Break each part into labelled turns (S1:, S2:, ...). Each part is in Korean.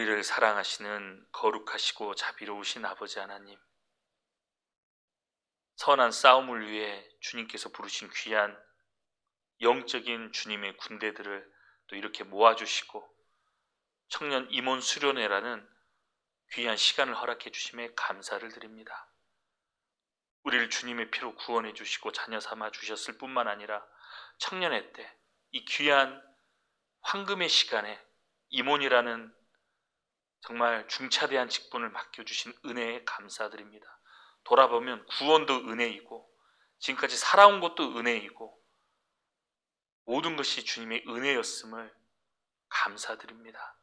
S1: 우리를 사랑하시는 거룩하시고 자비로우신 아버지 하나님, 선한 싸움을 위해 주님께서 부르신 귀한 영적인 주님의 군대들을 또 이렇게 모아주시고 청년 임원 수련회라는 귀한 시간을 허락해 주심에 감사를 드립니다. 우리를 주님의 피로 구원해 주시고 자녀 삼아 주셨을 뿐만 아니라 청년회 때 이 귀한 황금의 시간에 임원이라는 정말 중차대한 직분을 맡겨주신 은혜에 감사드립니다. 돌아보면 구원도 은혜이고 지금까지 살아온 것도 은혜이고 모든 것이 주님의 은혜였음을 감사드립니다.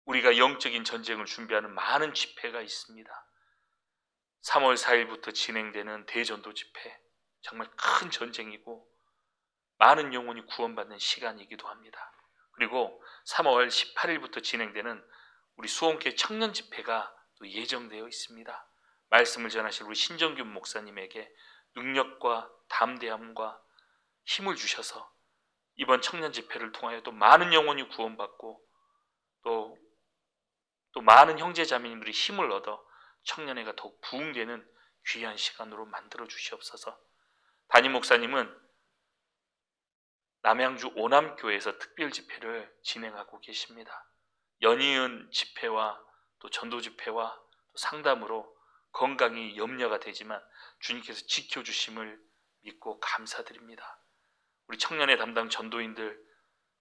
S1: 우리가 영적인 전쟁을 준비하는 많은 집회가 있습니다. 3월 4일부터 진행되는 대전도 집회, 정말 큰 전쟁이고 많은 영혼이 구원받는 시간이기도 합니다. 그리고 3월 18일부터 진행되는 우리 수원교회 청년 집회가 또 예정되어 있습니다. 말씀을 전하실 우리 신정균 목사님에게 능력과 담대함과 힘을 주셔서 이번 청년 집회를 통하여 또 많은 영혼이 구원받고 또 많은 형제 자매님들이 힘을 얻어 청년회가 더욱 부흥되는 귀한 시간으로 만들어 주시옵소서. 담임 목사님은 남양주 오남교회에서 특별 집회를 진행하고 계십니다. 연이은 집회와 또 전도 집회와 또 상담으로 건강이 염려가 되지만 주님께서 지켜주심을 믿고 감사드립니다. 우리 청년회 담당 전도인들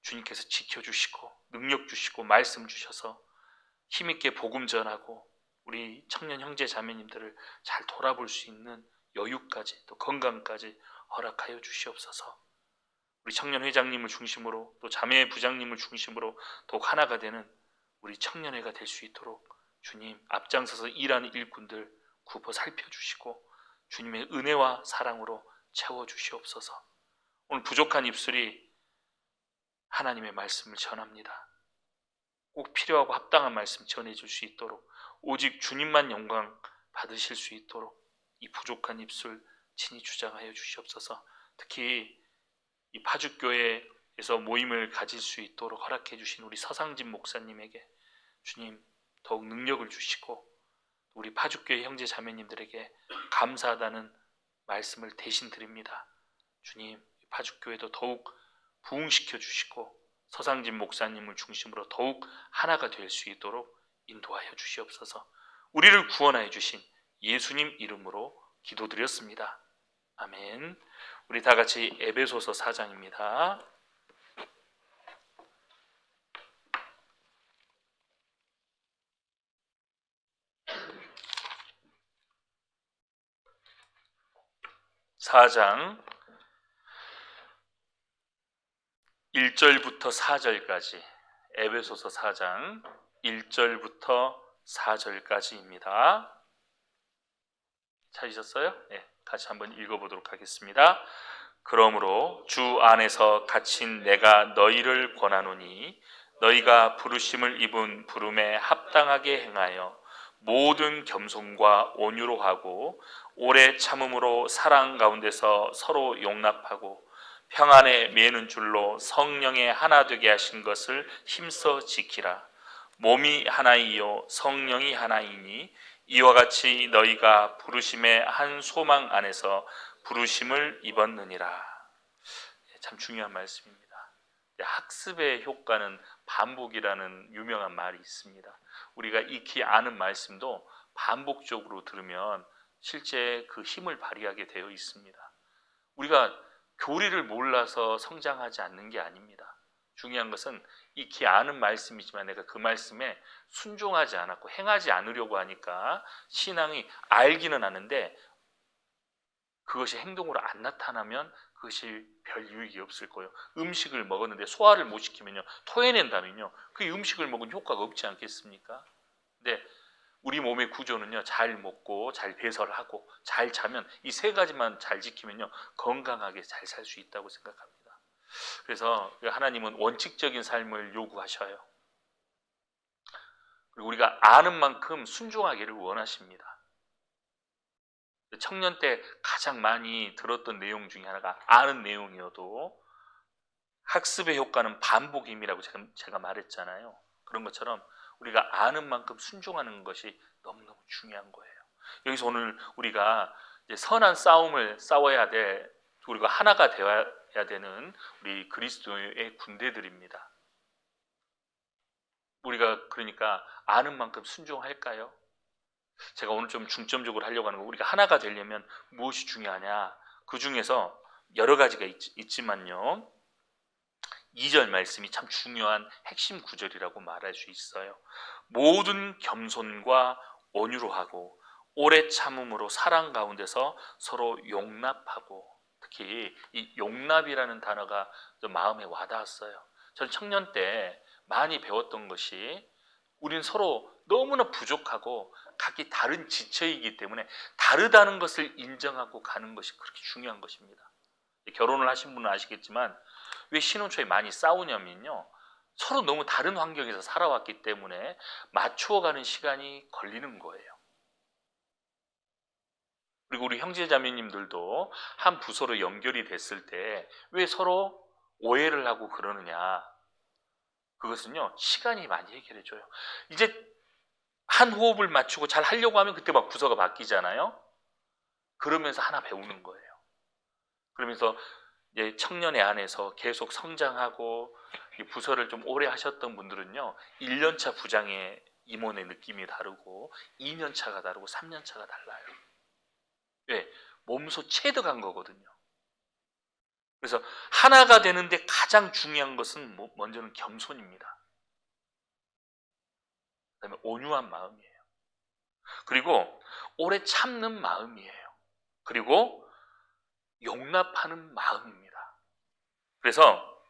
S1: 주님께서 지켜주시고 능력 주시고 말씀 주셔서 힘있게 복음 전하고 우리 청년 형제 자매님들을 잘 돌아볼 수 있는 여유까지 또 건강까지 허락하여 주시옵소서. 우리 청년 회장님을 중심으로 또 자매 부장님을 중심으로 더욱 하나가 되는 우리 청년회가 될 수 있도록 주님 앞장서서 일하는 일꾼들 굽어 살펴주시고 주님의 은혜와 사랑으로 채워주시옵소서. 오늘 부족한 입술이 하나님의 말씀을 전합니다. 꼭 필요하고 합당한 말씀 전해줄 수 있도록 오직 주님만 영광 받으실 수 있도록 이 부족한 입술 친히 주장하여 주시옵소서. 특히 이 파주교회에서 모임을 가질 수 있도록 허락해 주신 우리 서상진 목사님에게 주님 더욱 능력을 주시고 우리 파주교회 형제 자매님들에게 감사하다는 말씀을 대신 드립니다. 주님 파주교회도 더욱 부흥시켜 주시고 서상진 목사님을 중심으로 더욱 하나가 될 수 있도록 인도하여 주시옵소서. 우리를 구원하여 주신 예수님 이름으로 기도드렸습니다. 아멘. 우리 다 같이 에베소서 4장입니다. (4장) 1절부터 4절까지 에베소서 4장 1절부터 4절까지입니다. 찾으셨어요? 네, 같이 한번 읽어보도록 하겠습니다. 그러므로 주 안에서 갇힌 내가 너희를 권하노니 너희가 부르심을 입은 부름에 합당하게 행하여 모든 겸손과 온유로 하고 오래 참음으로 사랑 가운데서 서로 용납하고 평안에 매는 줄로 성령의 하나 되게 하신 것을 힘써 지키라. 몸이 하나이요 성령이 하나이니 이와 같이 너희가 부르심의 한 소망 안에서 부르심을 입었느니라. 참 중요한 말씀입니다. 학습의 효과는 반복이라는 유명한 말이 있습니다. 우리가 익히 아는 말씀도 반복적으로 들으면 실제 그 힘을 발휘하게 되어 있습니다. 우리가 교리를 몰라서 성장하지 않는 게 아닙니다. 중요한 것은 익히 아는 말씀이지만 내가 그 말씀에 순종하지 않았고 행하지 않으려고 하니까 신앙이 알기는 아는데 그것이 행동으로 안 나타나면 그것이 별 유익이 없을 거예요. 음식을 먹었는데 소화를 못 시키면요, 토해낸다면요, 그 음식을 먹은 효과가 없지 않겠습니까? 근데 우리 몸의 구조는요, 잘 먹고 잘 배설하고 잘 자면 이 세 가지만 잘 지키면요 건강하게 잘 살 수 있다고 생각합니다. 그래서 하나님은 원칙적인 삶을 요구하셔요. 그리고 우리가 아는 만큼 순종하기를 원하십니다. 청년 때 가장 많이 들었던 내용 중에 하나가 아는 내용이어도 학습의 효과는 반복임이라고 제가 말했잖아요. 그런 것처럼 우리가 아는 만큼 순종하는 것이 너무너무 중요한 거예요. 여기서 오늘 우리가 이제 선한 싸움을 싸워야 돼, 우리가 하나가 되어야 되는 우리 그리스도의 군대들입니다. 우리가 그러니까 아는 만큼 순종할까요? 제가 오늘 좀 중점적으로 하려고 하는 거, 우리가 하나가 되려면 무엇이 중요하냐? 그 중에서 여러 가지가 있지만요. 2절 말씀이 참 중요한 핵심 구절이라고 말할 수 있어요. 모든 겸손과 온유로 하고 오래 참음으로 사랑 가운데서 서로 용납하고, 특히 이 용납이라는 단어가 좀 마음에 와닿았어요. 저는 청년 때 많이 배웠던 것이, 우린 서로 너무나 부족하고 각기 다른 지체이기 때문에 다르다는 것을 인정하고 가는 것이 그렇게 중요한 것입니다. 결혼을 하신 분은 아시겠지만 왜 신혼 초에 많이 싸우냐면요, 서로 너무 다른 환경에서 살아왔기 때문에 맞추어가는 시간이 걸리는 거예요. 그리고 우리 형제자매님들도 한 부서로 연결이 됐을 때 왜 서로 오해를 하고 그러느냐, 그것은요 시간이 많이 해결해줘요. 이제 한 호흡을 맞추고 잘 하려고 하면 그때 막 부서가 바뀌잖아요. 그러면서 하나 배우는 거예요. 그러면서 이제 청년의 안에서 계속 성장하고 부서를 좀 오래 하셨던 분들은요 1년차 부장의 임원의 느낌이 다르고 2년차가 다르고 3년차가 달라요. 왜? 몸소 체득한 거거든요. 그래서 하나가 되는데 가장 중요한 것은 먼저는 겸손입니다. 그다음에 온유한 마음이에요. 그리고 오래 참는 마음이에요. 그리고 용납하는 마음입니다. 그래서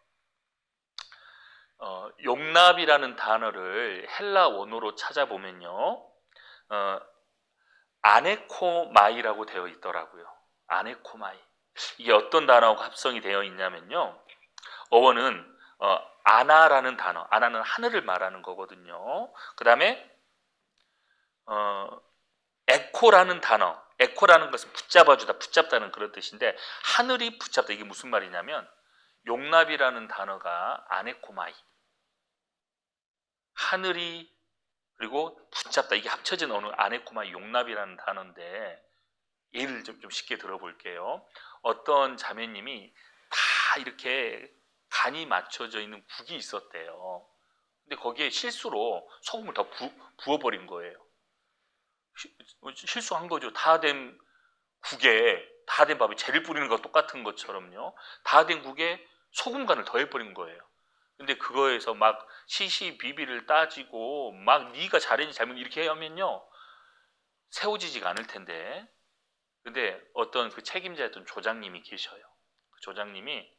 S1: 용납이라는 단어를 헬라 원어로 찾아보면요, 아네코마이라고 되어 있더라고요. 아네코마이. 이게 어떤 단어하고 합성이 되어 있냐면요, 어원은 아나라는 단어, 아나는 하늘을 말하는 거거든요. 그 다음에 에코라는 단어, 에코라는 것은 붙잡아주다, 붙잡다는 그런 뜻인데, 하늘이 붙잡다, 이게 무슨 말이냐면 용납이라는 단어가 아네코마이, 하늘이 그리고 붙잡다, 이게 합쳐진 어느 아네코마이 용납이라는 단어인데, 예를 좀 쉽게 들어볼게요. 어떤 자매님이 다 이렇게 간이 맞춰져 있는 국이 있었대요. 근데 거기에 실수로 소금을 더 부어버린 거예요. 실수한 거죠. 다 된 국에, 다 된 밥에 재를 뿌리는 거 똑같은 것처럼요, 다 된 국에 소금간을 더해버린 거예요. 근데 그거에서 막 시시비비를 따지고 막 네가 잘했니 잘못 이렇게 하면요 세워지지가 않을 텐데. 근데 어떤 그 책임자였던 조장님이 계셔요. 그 조장님이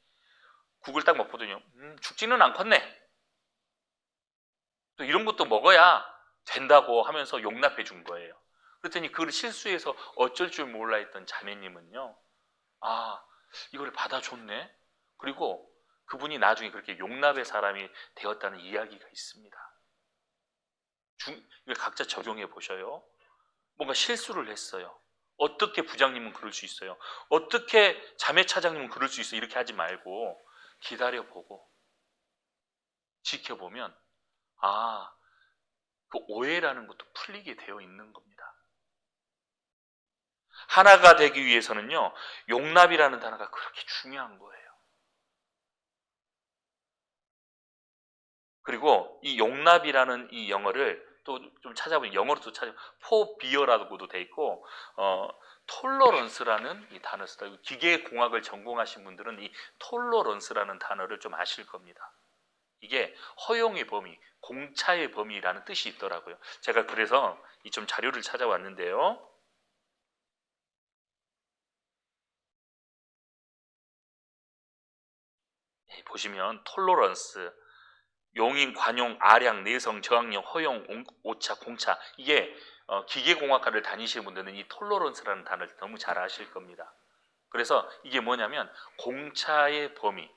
S1: 국을 딱 먹거든요. 죽지는 않겠네, 또 이런 것도 먹어야 된다고 하면서 용납해 준 거예요. 그랬더니 그걸 실수해서 어쩔 줄 몰라 했던 자매님은요, 아, 이걸 받아줬네. 그리고 그분이 나중에 그렇게 용납의 사람이 되었다는 이야기가 있습니다. 이걸 각자 적용해 보셔요. 뭔가 실수를 했어요. 어떻게 부장님은 그럴 수 있어요? 어떻게 자매 차장님은 그럴 수 있어요? 이렇게 하지 말고 기다려보고 지켜보면, 그 오해라는 것도 풀리게 되어 있는 겁니다. 하나가 되기 위해서는요, 용납이라는 단어가 그렇게 중요한 거예요. 그리고 이 용납이라는 이 영어를 또 좀 찾아보면, 영어로 또 찾아보면 포비어라고도 돼 있고, 톨러런스라는 이 단어 쓰다. 기계공학을 전공하신 분들은 이 톨러런스라는 단어를 좀 아실 겁니다. 이게 허용의 범위, 공차의 범위라는 뜻이 있더라고요. 제가 그래서 이 좀 자료를 찾아왔는데요. 보시면 톨러런스, 용인, 관용, 아량, 내성, 저항력, 허용, 오차, 공차, 이게 기계공학과를 다니시는 분들은 이 톨러런스라는 단어를 너무 잘 아실 겁니다. 그래서 이게 뭐냐면 공차의 범위,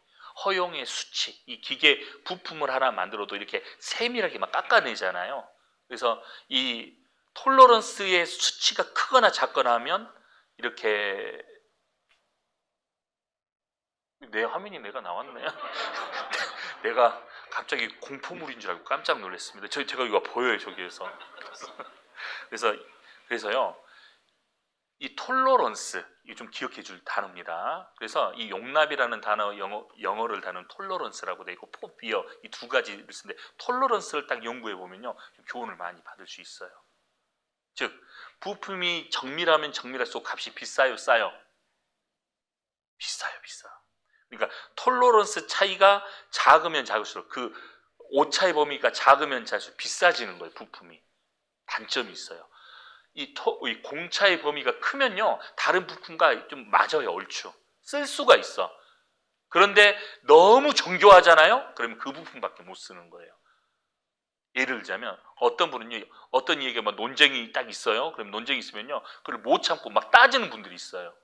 S1: 허용의 수치, 이 기계 부품을 하나 만들어도 이렇게 세밀하게 막 깎아내잖아요. 그래서 이 톨러런스의 수치가 크거나 작거나 하면 이렇게, 내 화면이 내가 나왔네. 내가 갑자기 공포물인 줄 알고 깜짝 놀랐습니다. 제가 이거 보여요 저기에서. 그래서요 이 톨러런스 이거 좀 기억해 줄 단어입니다. 그래서 이 용납이라는 단어 영어를 다룬 톨러런스라고 돼 있고 포비어 이 두 가지를 쓰는데 톨러런스를 딱 연구해 보면요 좀 교훈을 많이 받을 수 있어요. 즉 부품이 정밀하면 정밀할수록 값이 비싸요, 싸요? 비싸요. 그러니까 톨러런스 차이가 작으면 작을수록 그 오차의 범위가 작으면 작을수록 비싸지는 거예요. 부품이. 단점이 있어요. 이 공차의 범위가 크면요 다른 부품과 좀 맞아요. 얼추 쓸 수가 있어. 그런데 너무 정교하잖아요. 그러면 그 부품밖에 못 쓰는 거예요. 예를 들자면 어떤 분은요 어떤 얘기가 막 논쟁이 딱 있어요. 그럼 논쟁이 있으면요 그걸 못 참고 막 따지는 분들이 있어요.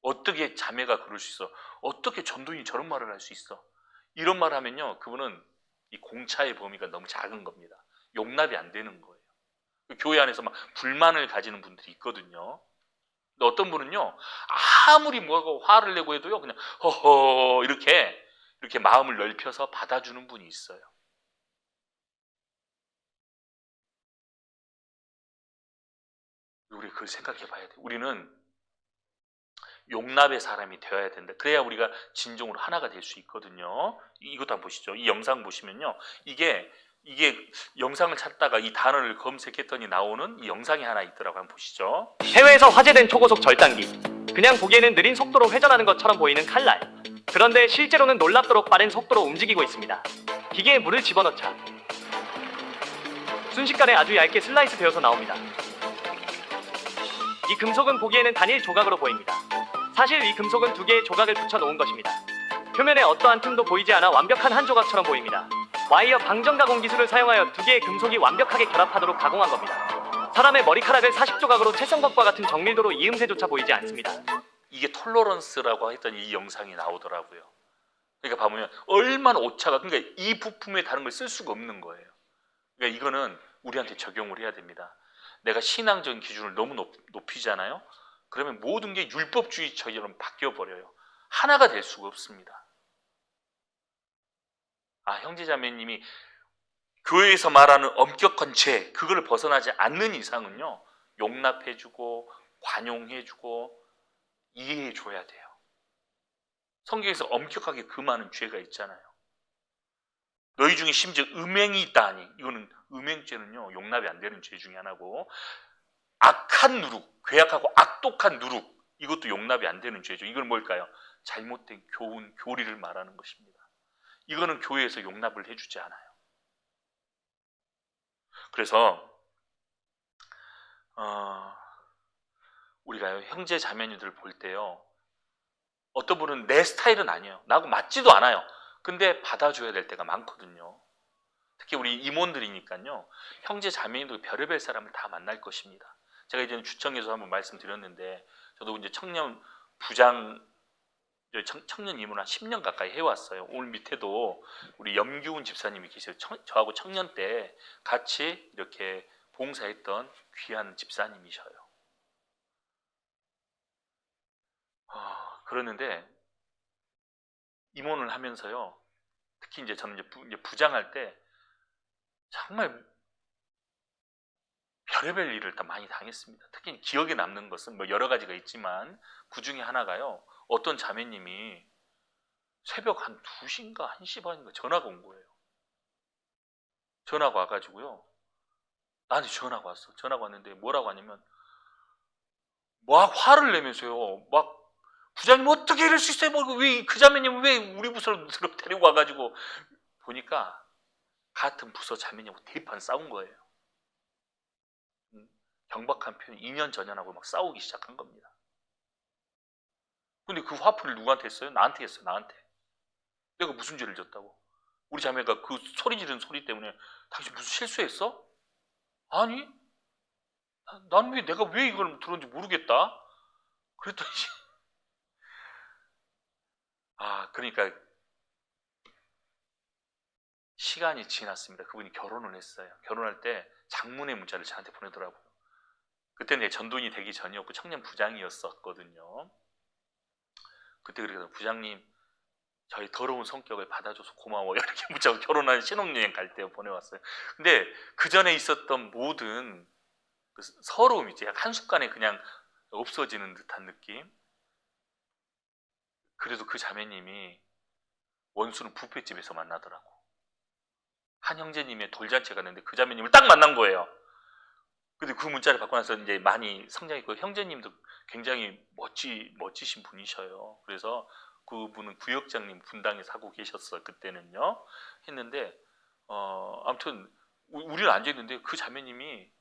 S1: 어떻게 자매가 그럴 수 있어? 어떻게 전도인이 저런 말을 할 수 있어? 이런 말 하면요 그분은 이 공차의 범위가 너무 작은 겁니다. 용납이 안 되는 거예요. 교회 안에서 막 불만을 가지는 분들이 있거든요. 근데 어떤 분은요 아무리 뭐하고 화를 내고 해도요 그냥 허허 이렇게 마음을 넓혀서 받아주는 분이 있어요. 우리 그걸 생각해 봐야 돼. 우리는 용납의 사람이 되어야 된다. 그래야 우리가 진정으로 하나가 될 수 있거든요. 이것도 한번 보시죠. 이 영상 보시면요. 이게 영상을 찾다가 이 단어를 검색했더니 나오는 이 영상이 하나 있더라고. 한번 보시죠.
S2: 해외에서 화제된 초고속 절단기. 그냥 보기에는 느린 속도로 회전하는 것처럼 보이는 칼날. 그런데 실제로는 놀랍도록 빠른 속도로 움직이고 있습니다. 기계에 물을 집어넣자 순식간에 아주 얇게 슬라이스 되어서 나옵니다. 이 금속은 보기에는 단일 조각으로 보입니다. 사실 이 금속은 두 개의 조각을 붙여 놓은 것입니다. 표면에 어떠한 틈도 보이지 않아 완벽한 한 조각처럼 보입니다. 와이어 방정 가공 기술을 사용하여 두 개의 금속이 완벽하게 결합하도록 가공한 겁니다. 사람의 머리카락을 40조각으로 채썬 것과 같은 정밀도로 이음새조차 보이지 않습니다.
S1: 이게 톨러런스라고 했던 이 영상이 나오더라고요. 그러니까 보면 얼마나 오차가 그러니까 이 부품에 다른 걸 쓸 수가 없는 거예요. 그러니까 이거는 우리한테 적용을 해야 됩니다. 내가 신앙적인 기준을 너무 높이잖아요. 그러면 모든 게 율법주의처럼 바뀌어 버려요. 하나가 될 수가 없습니다. 형제자매님이 교회에서 말하는 엄격한 죄 그걸 벗어나지 않는 이상은요 용납해주고 관용해주고 이해해줘야 돼요. 성경에서 엄격하게 금하는 죄가 있잖아요. 너희 중에 심지어 음행이 있다 하니 이거는 음행죄는요 용납이 안 되는 죄 중에 하나고 악한 누룩, 괴악하고 악독한 누룩 이것도 용납이 안 되는 죄죠. 이건 뭘까요? 잘못된 교훈, 교리를 말하는 것입니다. 이거는 교회에서 용납을 해주지 않아요. 그래서 우리가 형제 자매님들 볼 때요 어떤 분은 내 스타일은 아니에요. 나하고 맞지도 않아요. 근데 받아줘야 될 때가 많거든요. 특히 우리 임원들이니까요 형제 자매님들 별의별 사람을 다 만날 것입니다. 제가 이제는 주청에서 한번 말씀드렸는데 저도 이제 청년 부장 청년 임원 한 10년 가까이 해왔어요. 오늘 밑에도 우리 염규훈 집사님이 계세요. 저하고 청년 때 같이 이렇게 봉사했던 귀한 집사님이셔요. 그러는데 임원을 하면서요 특히 이제 저는 이제 부장할 때 정말 별의별 일을 다 많이 당했습니다. 특히 기억에 남는 것은 뭐 여러 가지가 있지만 그 중에 하나가요 어떤 자매님이 새벽 한 2시인가 1시 반인가 전화가 온 거예요. 전화가 와가지고요 나한테 전화가 왔어. 전화가 왔는데 뭐라고 하냐면 막 화를 내면서요 막 부장님 어떻게 이럴 수 있어요? 왜 그 자매님 왜 우리 부서로 데리고 와가지고 보니까 같은 부서 자매님하고 대판 싸운 거예요. 경박한 표현 2년 전연하고 막 싸우기 시작한 겁니다. 근데 그 화풀이를 누구한테 했어요? 나한테 했어요. 나한테. 내가 무슨 죄를 졌다고? 우리 자매가 그 소리 지르는 소리 때문에 당신 무슨 실수했어? 아니 나는 내가 왜 이걸 들었는지 모르겠다. 그랬더니 그러니까 시간이 지났습니다. 그분이 결혼을 했어요. 결혼할 때 장문의 문자를 저한테 보내더라고요. 그때 내 전도인이 되기 전이었고 청년 부장이었었거든요. 그때 그래서 부장님 저의 더러운 성격을 받아줘서 고마워 이렇게 문자고 결혼한 신혼여행 갈 때 보내왔어요. 근데 그 전에 있었던 모든 그 서러움이 이제 한순간에 그냥 없어지는 듯한 느낌. 그래도 그 자매님이 원수는 뷔페집에서 만나더라고. 한 형제님의 돌잔치에 갔는데 그 자매님을 딱 만난 거예요. 근데 그 문자를 받고 나서 이제 많이 성장했고, 형제님도 굉장히 멋지신 분이셔요. 그래서 그분은 구역장님 분당에 사고 계셨어 그때는요. 했는데 아무튼 우리는 앉아있는데 그 자매님이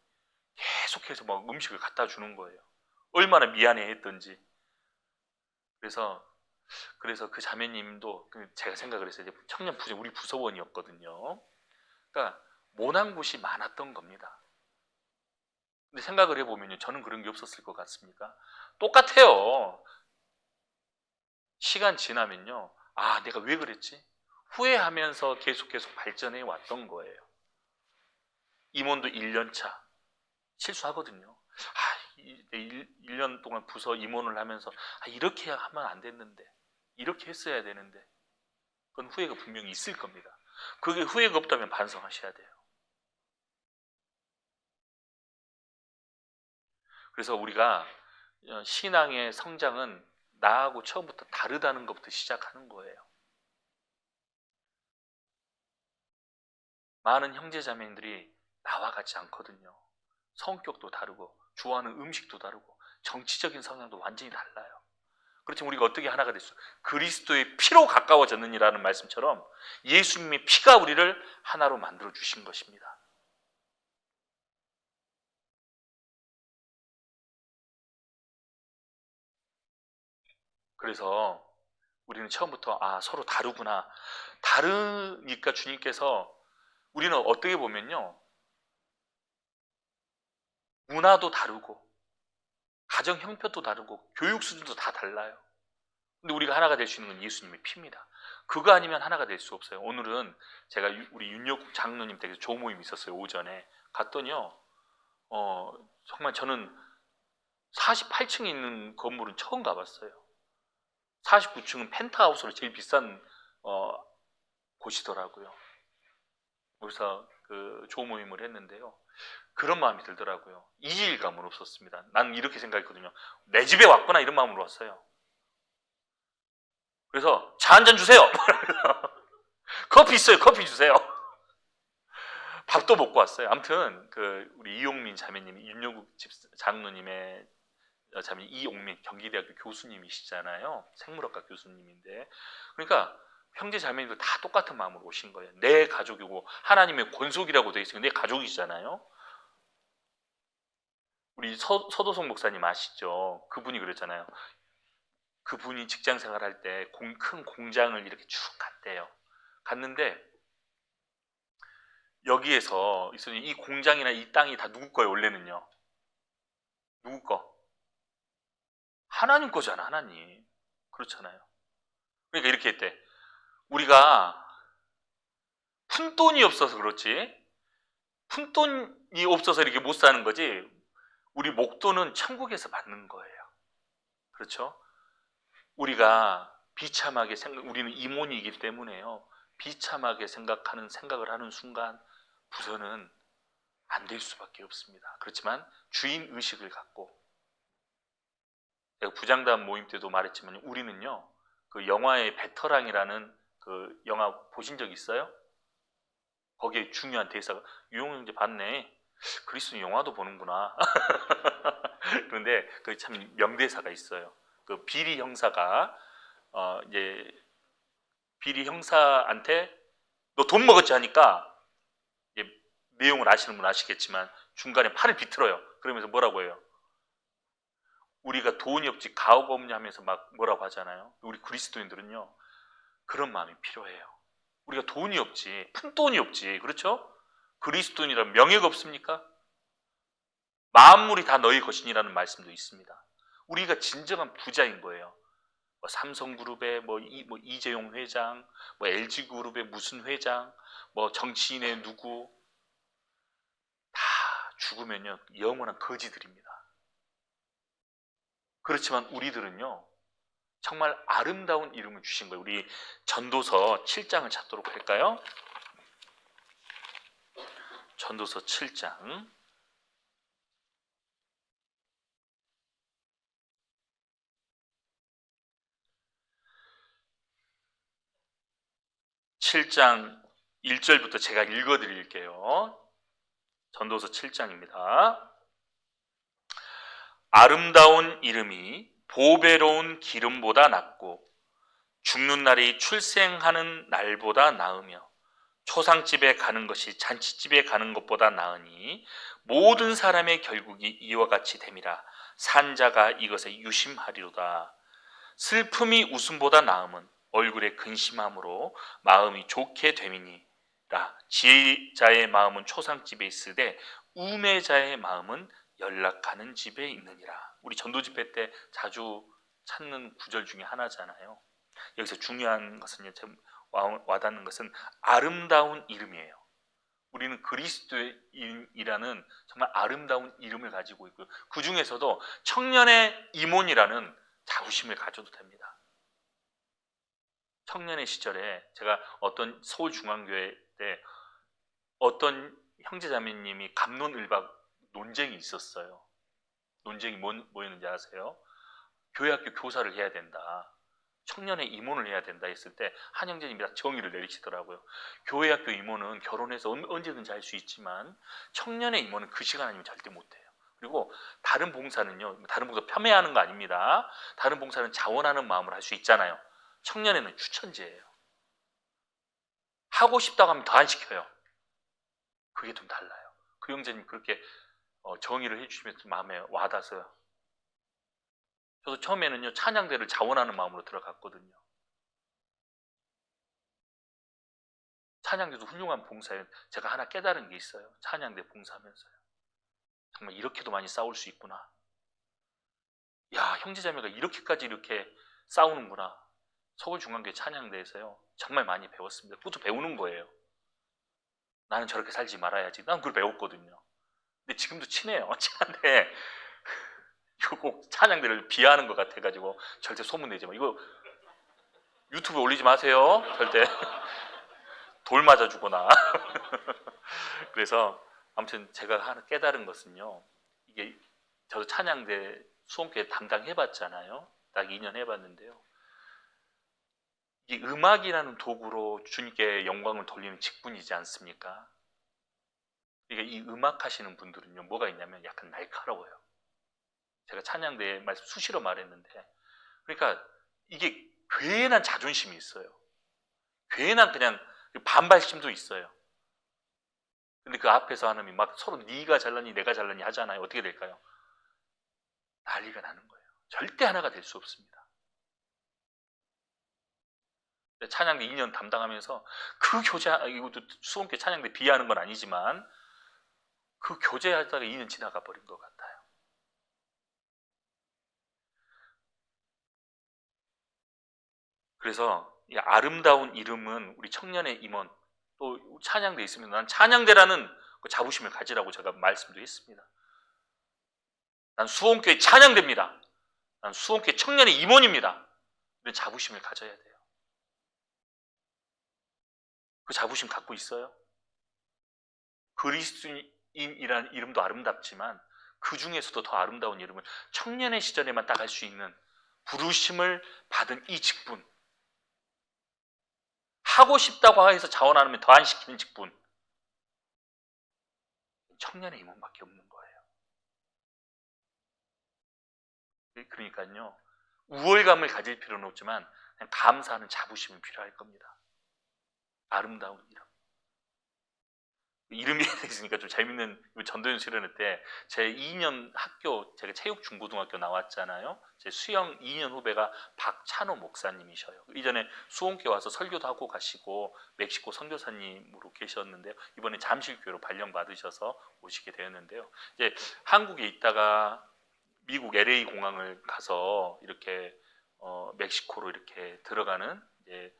S1: 계속해서 막 음식을 갖다 주는 거예요. 얼마나 미안해했던지. 그래서 그 자매님도 제가 생각을 했어요. 이제 청년 부전 우리 부서원이었거든요. 그러니까 모난 곳이 많았던 겁니다. 근데 생각을 해보면요, 저는 그런 게 없었을 것 같습니까? 똑같아요. 시간 지나면요, 아, 내가 왜 그랬지? 후회하면서 계속 발전해 왔던 거예요. 임원도 1년 차 실수하거든요. 아, 1년 동안 부서 임원을 하면서 이렇게 하면 안 됐는데, 이렇게 했어야 되는데, 그건 후회가 분명히 있을 겁니다. 그게 후회가 없다면 반성하셔야 돼요. 그래서 우리가 신앙의 성장은 나하고 처음부터 다르다는 것부터 시작하는 거예요. 많은 형제자매들이 나와 같지 않거든요. 성격도 다르고 좋아하는 음식도 다르고 정치적인 성향도 완전히 달라요. 그렇지만 우리가 어떻게 하나가 됐어요? 그리스도의 피로 가까워졌느니라는 말씀처럼 예수님의 피가 우리를 하나로 만들어 주신 것입니다. 그래서 우리는 처음부터 서로 다르구나. 다르니까 주님께서 우리는 어떻게 보면요, 문화도 다르고 가정 형편도 다르고 교육 수준도 다 달라요. 근데 우리가 하나가 될 수 있는 건 예수님의 피입니다. 그거 아니면 하나가 될 수 없어요. 오늘은 제가 우리 윤여국 장로님 댁에서 조모임이 있었어요. 오전에 갔더니요, 정말 저는 48층에 있는 건물은 처음 가봤어요. 49층은 펜트하우스로 제일 비싼 곳이더라고요. 그래서 그 조모임을 했는데요, 그런 마음이 들더라고요. 이질감은 없었습니다. 나는 이렇게 생각했거든요. 내 집에 왔구나 이런 마음으로 왔어요. 그래서 차 한 잔 주세요. 커피 있어요. 커피 주세요. 밥도 먹고 왔어요. 아무튼 그 우리 이용민 자매님이 윤영국 장로님의 자매 이용민 경기대학교 교수님이시잖아요. 생물학과 교수님인데, 그러니까 형제 자매님도 다 똑같은 마음으로 오신 거예요. 내 가족이고 하나님의 권속이라고 되어 있으니까 내 가족이잖아요. 우리 서도성 목사님 아시죠? 그분이 그랬잖아요. 그분이 직장 생활할 때 큰 공장을 이렇게 쭉 갔대요. 갔는데 여기에서 이 공장이나 이 땅이 다 누구 거예요? 원래는요. 누구 거? 하나님 거잖아, 하나님. 그렇잖아요. 그러니까 이렇게 했대. 우리가 푼돈이 없어서 그렇지, 푼돈이 없어서 이렇게 못 사는 거지, 우리 목돈은 천국에서 받는 거예요. 그렇죠? 우리가 비참하게 우리는 임원이기 때문에요, 비참하게 생각을 하는 순간 부서는 안 될 수밖에 없습니다. 그렇지만 주인 의식을 갖고, 제가 부장단 모임 때도 말했지만 우리는요, 그 영화의 베테랑이라는 그 영화 보신 적 있어요? 거기에 중요한 대사가, 유용 형제 봤네. 그리스도 영화도 보는구나. 그런데 그 참 명대사가 있어요. 그 비리 형사가 이제 비리 형사한테 너 돈 먹었지 하니까, 내용을 아시는 분 아시겠지만 중간에 팔을 비틀어요. 그러면서 뭐라고 해요? 우리가 돈이 없지 가오가 없냐 하면서 막 뭐라고 하잖아요. 우리 그리스도인들은요, 그런 마음이 필요해요. 우리가 돈이 없지, 푼돈이 없지, 그렇죠? 그리스도인이란 명예가 없습니까? 만물이 다 너희 것이니라는 말씀도 있습니다. 우리가 진정한 부자인 거예요. 뭐 삼성그룹의 뭐 이재용 회장, 뭐 LG그룹의 무슨 회장, 뭐 정치인의 누구, 다 죽으면요 영원한 거지들입니다. 그렇지만 우리들은요, 정말 아름다운 이름을 주신 거예요. 우리 전도서 7장을 찾도록 할까요? 전도서 7장 7장 1절부터 제가 읽어드릴게요. 전도서 7장입니다. 아름다운 이름이 보배로운 기름보다 낫고 죽는 날이 출생하는 날보다 나으며 초상집에 가는 것이 잔치집에 가는 것보다 나으니 모든 사람의 결국이 이와 같이 됨이라. 산자가 이것에 유심하리로다. 슬픔이 웃음보다 나음은 얼굴에 근심함으로 마음이 좋게 됨이니라. 지혜자의 마음은 초상집에 있으되 우매자의 마음은 연락하는 집에 있느니라. 우리 전도 집회 때 자주 찾는 구절 중에 하나잖아요. 여기서 중요한 것은 와닿는 것은 아름다운 이름이에요. 우리는 그리스도인이라는 정말 아름다운 이름을 가지고 있고요. 그 중에서도 청년의 임원이라는 자부심을 가져도 됩니다. 청년의 시절에 제가 어떤 서울중앙교회 때 어떤 형제자매님이 갑론을박 논쟁이 있었어요. 논쟁이 뭐였는지 아세요? 교회학교 교사를 해야 된다. 청년의 임원을 해야 된다 했을 때 한 형제님이 다 정의를 내리시더라고요. 교회학교 임원은 결혼해서 언제든지 할 수 있지만 청년의 임원은 그 시간 아니면 절대 못해요. 그리고 다른 봉사는요, 다른 봉사 폄훼하는 거 아닙니다. 다른 봉사는 자원하는 마음으로 할 수 있잖아요. 청년에는 추천제예요. 하고 싶다고 하면 더 안 시켜요. 그게 좀 달라요. 그 형제님 그렇게 정의를 해주시면서 마음에 와닿아서요. 저도 처음에는요, 찬양대를 자원하는 마음으로 들어갔거든요. 찬양대도 훌륭한 봉사예요. 제가 하나 깨달은 게 있어요. 찬양대 봉사하면서요. 정말 이렇게도 많이 싸울 수 있구나. 야, 형제자매가 이렇게까지 이렇게 싸우는구나. 서울중앙교회 찬양대에서요, 정말 많이 배웠습니다. 그것도 배우는 거예요. 나는 저렇게 살지 말아야지. 난 그걸 배웠거든요. 근데 지금도 친해요. 친한데 이거 꼭 찬양대를 비하하는 것 같아가지고 절대 소문내지 마. 이거 유튜브에 올리지 마세요. 절대 돌 맞아 주거나. 그래서 아무튼 제가 하나 깨달은 것은요, 이게 저도 찬양대 수험교회 담당해봤잖아요. 딱 2년 해봤는데요. 이 음악이라는 도구로 주님께 영광을 돌리는 직분이지 않습니까? 그러니까 이 음악 하시는 분들은요, 뭐가 있냐면 약간 날카로워요. 제가 찬양대에 말씀 수시로 말했는데, 그러니까 이게 괜한 자존심이 있어요. 괜한 그냥 반발심도 있어요. 근데 그 앞에서 하나님이 막 서로 네가 잘나니 내가 잘나니 하잖아요. 어떻게 될까요? 난리가 나는 거예요. 절대 하나가 될 수 없습니다. 찬양대 2년 담당하면서 그 교제, 이것도 수원교회 찬양대 비하하는 건 아니지만 그 교제하다가 2년 지나가 버린 것 같아요. 그래서 이 아름다운 이름은 우리 청년의 임원, 또 찬양대 있으면 난 찬양대라는 그 자부심을 가지라고 제가 말씀도 했습니다. 난 수원교회 찬양대입니다. 난 수원교회 청년의 임원입니다. 이런 자부심을 가져야 돼요. 그 자부심 갖고 있어요? 그리스도인이라는 이름도 아름답지만 그 중에서도 더 아름다운 이름을 청년의 시절에만 딱 할 수 있는 부르심을 받은 이 직분, 하고 싶다고 해서 자원 안 하면 더 안 시키는 직분, 청년의 임원밖에 없는 거예요. 그러니까요, 우월감을 가질 필요는 없지만 그냥 감사하는 자부심이 필요할 겁니다. 아름다운 이름. 이름이 있으니까 좀 재밌는 전도연 수련회 때 제 2년 학교, 제가 체육중고등학교 나왔잖아요. 제 수영 2년 후배가 박찬호 목사님이셔요. 이전에 수원교회 와서 설교도 하고 가시고 멕시코 선교사님으로 계셨는데요. 이번에 잠실교회로 발령 받으셔서 오시게 되었는데요. 이제 한국에 있다가 미국 LA 공항을 가서 이렇게 멕시코로 이렇게 들어가는 이제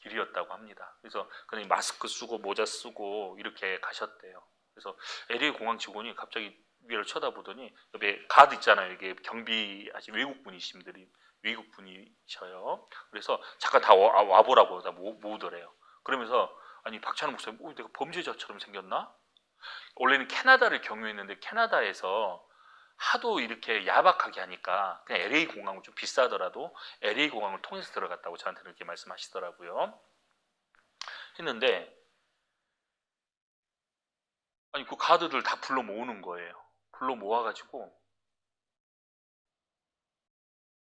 S1: 길이었다고 합니다. 그래서 그냥 마스크 쓰고 모자 쓰고 이렇게 가셨대요. 그래서 LA 공항 직원이 갑자기 위를 쳐다보더니 옆에 가드 있잖아요. 이게 경비하신 외국분이신 분들이 외국 분이셔요. 그래서 잠깐 다 와보라고 다 모으더래요. 그러면서 아니 박찬호 목사님, 내가 범죄자처럼 생겼나? 원래는 캐나다를 경유했는데 캐나다에서 하도 이렇게 야박하게 하니까 그냥 LA 공항은 좀 비싸더라도 LA 공항을 통해서 들어갔다고 저한테 그렇게 말씀하시더라고요. 했는데 아니 그 가드들 다 불러 모으는 거예요. 불러 모아가지고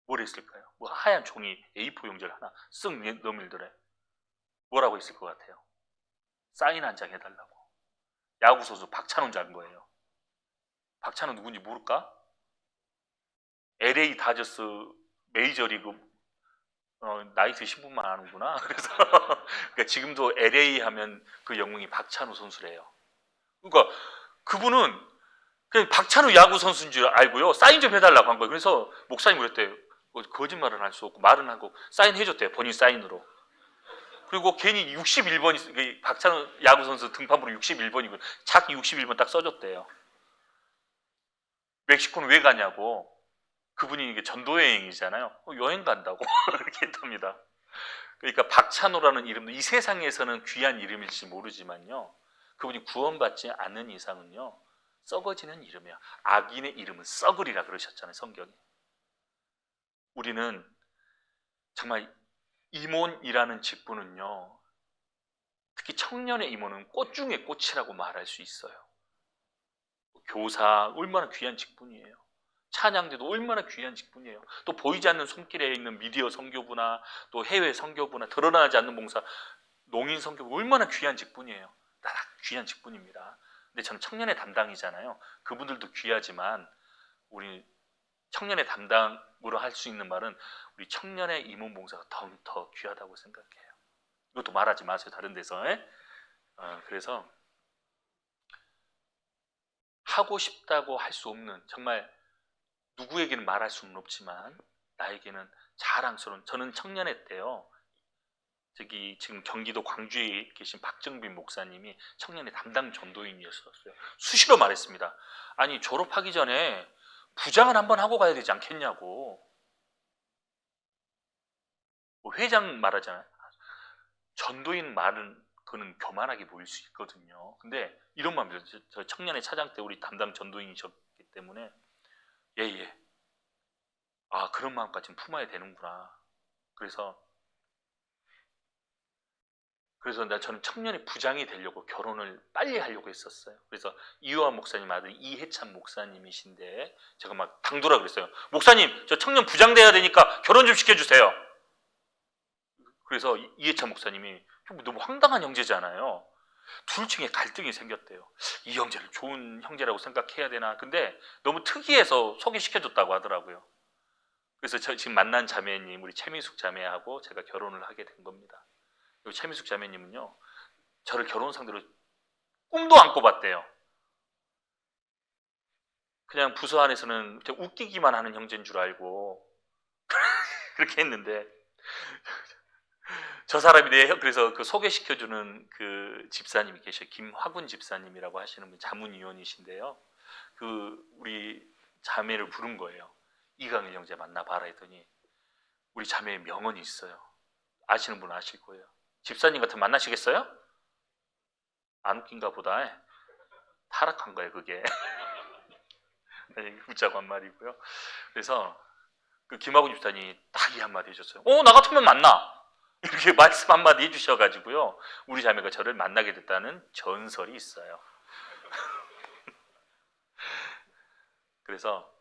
S1: 뭘 했을까요? 뭐 하얀 종이 A4 용지를 하나 쓱 넘길더래. 뭐라고 했을 것 같아요? 사인 한 장 해달라고. 야구 선수 박찬호인 줄 알 거예요. 박찬호 누군지 모를까? LA 다저스 메이저리그 나이트 신분만 아는구나. 그래서 그러니까 지금도 LA 하면 그 영웅이 박찬호 선수래요. 그러니까 그분은 그냥 박찬호 야구 선수인 줄 알고요. 사인 좀 해달라고 한 거예요. 그래서 목사님 그랬대요. 거짓말은 할 수 없고 말은 하고 사인 해줬대요. 본인 사인으로. 그리고 괜히 61번이 박찬호 야구 선수 등판부로 61번이고 자기 61번 딱 써줬대요. 멕시코는 왜 가냐고. 그분이 이게 전도 여행이잖아요. 여행 간다고 이렇게 했답니다. 그러니까 박찬호라는 이름도 이 세상에서는 귀한 이름일지 모르지만요. 그분이 구원받지 않는 이상은요. 썩어지는 이름이야. 악인의 이름은 썩으리라 그러셨잖아요. 성경에. 우리는 정말 임원이라는 직분은요. 특히 청년의 임원은 꽃 중에 꽃이라고 말할 수 있어요. 교사 얼마나 귀한 직분이에요. 찬양대도 얼마나 귀한 직분이에요. 또 보이지 않는 손길에 있는 미디어 선교부나 또 해외 선교부나 드러나지 않는 봉사, 농인 선교부 얼마나 귀한 직분이에요. 다 귀한 직분입니다. 근데 저는 청년의 담당이잖아요. 그분들도 귀하지만 우리 청년의 담당으로 할 수 있는 말은 우리 청년의 임원 봉사가 더 귀하다고 생각해요. 이것도 말하지 마세요. 다른 데서. 그래서 하고 싶다고 할 수 없는 정말 누구에게는 말할 수는 없지만 나에게는 자랑스러운 저는 청년회 때요. 지금 경기도 광주에 계신 박정빈 목사님이 청년회 담당 전도인이었어요. 수시로 말했습니다. 아니 졸업하기 전에 부장을 한번 하고 가야 되지 않겠냐고. 뭐 회장 말하잖아요. 전도인 말은 그는 교만하게 보일 수 있거든요. 근데 이런 마음이죠. 저 청년회 차장 때 우리 담당 전도인이셨기 때문에 예. 아 그런 마음까지는 품어야 되는구나. 그래서 저는 청년의 부장이 되려고 결혼을 빨리 하려고 했었어요. 그래서 이효한 목사님 아들 이해찬 목사님이신데 제가 막 당돌아 그랬어요. 목사님 저 청년 부장 돼야 되니까 결혼 좀 시켜주세요. 그래서 이해찬 목사님이 너무 황당한 형제잖아요. 둘 중에 갈등이 생겼대요. 이 형제를 좋은 형제라고 생각해야 되나. 근데 너무 특이해서 소개시켜줬다고 하더라고요. 그래서 지금 만난 자매님 우리 최민숙 자매하고 제가 결혼을 하게 된 겁니다. 그리고 최민숙 자매님은요. 저를 결혼 상대로 꿈도 안 꿔봤대요. 그냥 부서 안에서는 웃기기만 하는 형제인 줄 알고 그렇게 했는데 저 사람이 그래서 그 소개시켜주는 그 집사님이 계셔요. 김화군 집사님이라고 하시는 분 자문위원이신데요. 그 우리 자매를 부른 거예요. 이강일 형제 만나봐라 했더니 우리 자매의 명언이 있어요. 아시는 분은 아실 거예요. 집사님 같은 만나시겠어요? 안 웃긴가 보다. 타락한 거예요 그게. 웃자고 한 말이고요. 그래서 그 김학훈 집사님이 딱 이 한마디 해줬어요. 나 같으면 만나. 이렇게 말씀 한마디 해주셔가지고요. 우리 자매가 저를 만나게 됐다는 전설이 있어요. 그래서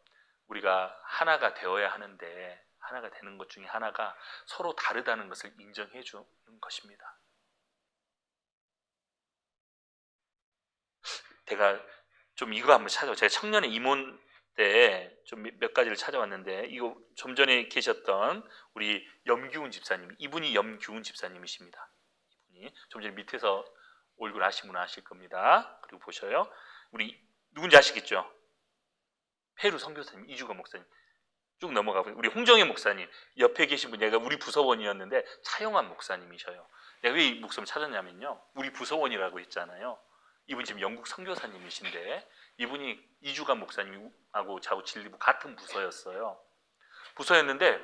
S1: 우리가 하나가 되어야 하는데 하나가 되는 것 중에 하나가 서로 다르다는 것을 인정해 주는 것입니다. 제가 좀 이거 한번 제가 청년의 임원 때 좀 몇 가지를 찾아왔는데 이거 좀 전에 계셨던 우리 염기훈 집사님, 이분이 염기훈 집사님이십니다. 이분이 좀 전에 밑에서 얼굴 아시면 아실 겁니다. 그리고 보셔요. 우리 누군지 아시겠죠? 페루 선교사님 이주가 목사님 쭉 넘어가고 우리 홍정혜 목사님 옆에 계신 분 얘가 우리 부서원이었는데 차영환 목사님이셔요. 내가 왜 이 목사님을 찾았냐면요. 우리 부서원이라고 했잖아요. 이분 지금 영국 선교사님이신데 이분이 이주가 목사님하고 저하고 진리부 같은 부서였어요. 부서였는데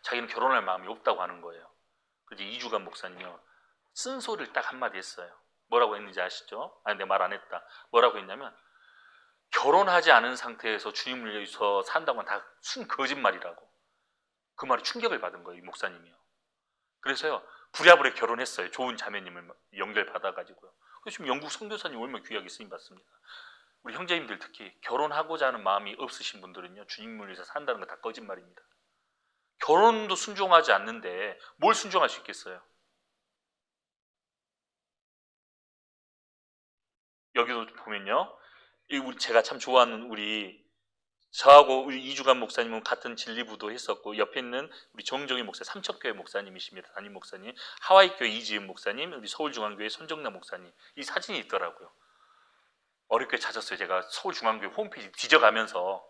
S1: 자기는 결혼할 마음이 없다고 하는 거예요. 그래서 이주관 목사님이요, 쓴소리를 딱 한마디 했어요. 뭐라고 했는지 아시죠? 아니, 내가 말 안 했다. 뭐라고 했냐면, 결혼하지 않은 상태에서 주님을 위해서 산다고 하면 다 순 거짓말이라고. 그 말에 충격을 받은 거예요, 이 목사님이요. 그래서요, 부랴부랴 결혼했어요. 좋은 자매님을 연결받아가지고요. 그래서 지금 영국 선교사님 얼마나 귀하게 쓰임받습니다. 우리 형제님들 특히 결혼하고자 하는 마음이 없으신 분들은요, 주님을 위해서 산다는 거 다 거짓말입니다. 결혼도 순종하지 않는데 뭘 순종할 수 있겠어요? 여기도 보면요, 제가 참 좋아하는 저하고 우리 이주관 목사님은 같은 진리부도 했었고, 옆에 있는 우리 정정희 목사, 삼척교회 목사님이십니다. 담임 목사님, 하와이교회 이지은 목사님, 우리 서울중앙교회 손정남 목사님, 이 사진이 있더라고요. 어렵게 찾았어요. 제가 서울중앙교회 홈페이지 뒤져가면서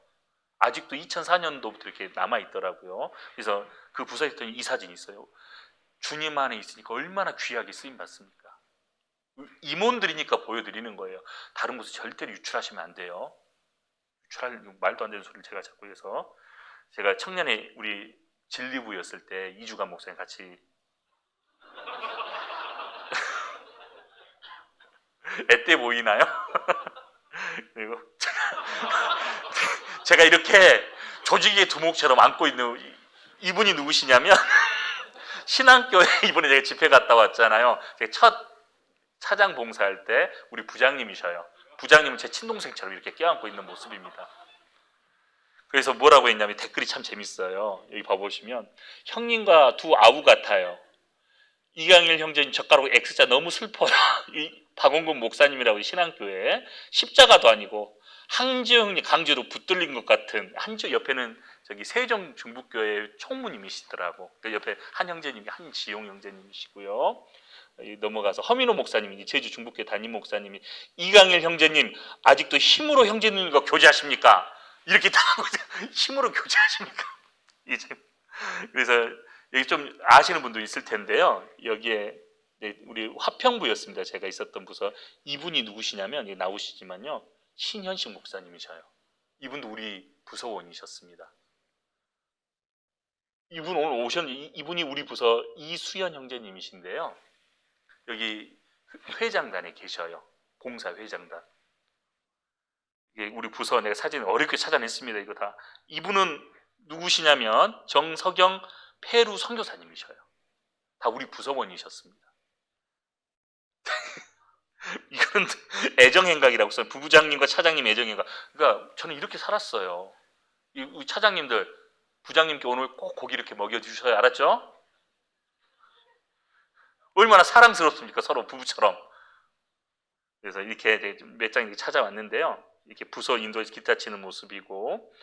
S1: 아직도 2004년도부터 이렇게 남아 있더라고요. 그래서 그 부서에 있던 이 사진이 있어요. 주님 안에 있으니까 얼마나 귀하게 쓰임 받습니까? 임원들이니까 보여드리는 거예요. 다른 곳에 절대로 유출하시면 안 돼요. 유출할 말도 안 되는 소리를 제가 자꾸 해서, 제가 청년에 우리 진리부였을 때 이주관 목사님 같이 앳돼 보이나요? 그리고 제가 이렇게 조직의 두목처럼 안고 있는 이분이 누구시냐면 신앙교회 이번에 제가 집회 갔다 왔잖아요. 제가 첫 차장 봉사할 때 우리 부장님이셔요. 부장님은 제 친동생처럼 이렇게 껴안고 있는 모습입니다. 그래서 뭐라고 했냐면 댓글이 참 재밌어요. 여기 봐보시면 형님과 두 아우 같아요. 이강일 형제님 젓가락 X자 너무 슬퍼요. 이 박원근 목사님이라고 신앙교회 십자가도 아니고 항지형님 강제로 붙들린 것 같은, 한지 옆에는 저기 세종 중북교회 총무님이시더라고. 그 옆에 한 형제님이 한지용 형제님이시고요. 넘어가서 허민호 목사님이 제주 중북교회 담임 목사님이 이강일 형제님 아직도 힘으로 형제님과 교제하십니까? 이렇게 다 힘으로 교제하십니까? 이제 그래서 여기 좀 아시는 분도 있을 텐데요. 여기에 우리 화평부였습니다. 제가 있었던 부서. 이분이 누구시냐면 여기 나오시지만요, 신현식 목사님이셔요. 이분도 우리 부서원이셨습니다. 이분 오늘 이분이 우리 부서 이수연 형제님이신데요. 여기 회장단에 계셔요. 봉사 회장단. 이게 우리 부서 내가 사진 어렵게 찾아냈습니다. 이거 다. 이분은 누구시냐면 정석영 페루 선교사님이셔요. 다 우리 부서원이셨습니다. 이건 애정행각이라고 써요. 부부장님과 차장님 애정행각. 그러니까 저는 이렇게 살았어요. 이 차장님들, 부장님께 오늘 꼭 고기 이렇게 먹여주셔야, 알았죠? 얼마나 사랑스럽습니까? 서로 부부처럼. 그래서 이렇게 몇 장 이렇게 찾아왔는데요. 이렇게 부서 인도에서 기타 치는 모습이고,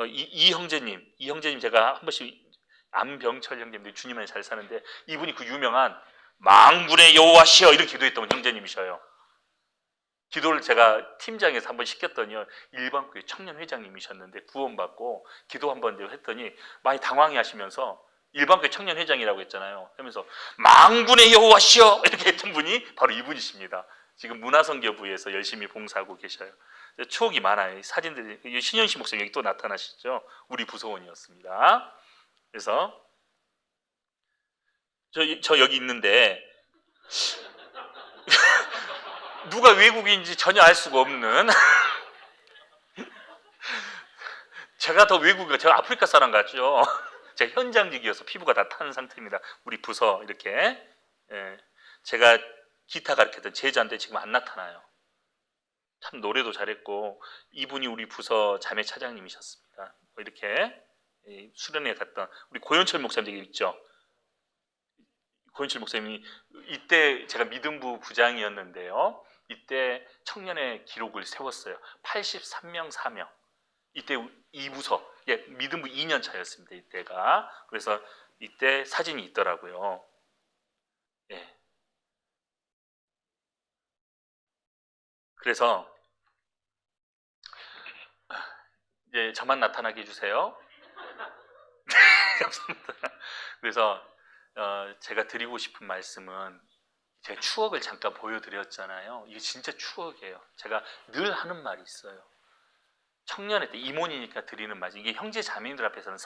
S1: 이 형제님 제가 한 번씩 안병철 형제님들 주님 안에 잘 사는데, 이분이 그 유명한 망군의 여호와시여 이렇게 기도했던 형제님이셔요. 기도를 제가 팀장에서 한번 시켰더니요, 일반교회 청년회장님이셨는데 구원받고 기도 한번 했더니 많이 당황해하시면서 일반교회 청년회장이라고 했잖아요. 하면서 망군의 여호와시여 이렇게 했던 분이 바로 이분이십니다. 지금 문화선교부에서 열심히 봉사하고 계셔요. 추억이 많아요. 사진들이. 신현식 목사님 여기 또 나타나시죠. 우리 부서원이었습니다. 그래서 저 여기 있는데 누가 외국인인지 전혀 알 수가 없는 제가 더 외국인, 제가 아프리카 사람 같죠. 제가 현장직이어서 피부가 다 탄 상태입니다. 우리 부서 이렇게. 제가 기타 가르쳤던 제자인데 지금 안 나타나요. 참 노래도 잘했고, 이분이 우리 부서 자매 차장님이셨습니다. 이렇게 수련회 갔던 우리 고현철 목사님 있죠. 고현철 목사님이 이때 제가 믿음부 부장이었는데요. 이때 청년의 기록을 세웠어요. 83명 4명. 이때 이 부서, 믿음부 2년 차였습니다. 이때가. 그래서 이때 사진이 있더라고요. 예. 그래서 이제 저만 나타나게 해주세요. 감사합니다. 그래서 제가 드리고 싶은 말씀은, 제 추억을 잠깐 보여드렸잖아요. 이게 진짜 추억이에요. 제가 늘 하는 말이 있어요. 청년회 때 이모니니까 드리는 말씀. 이게 형제 자매님들 앞에서는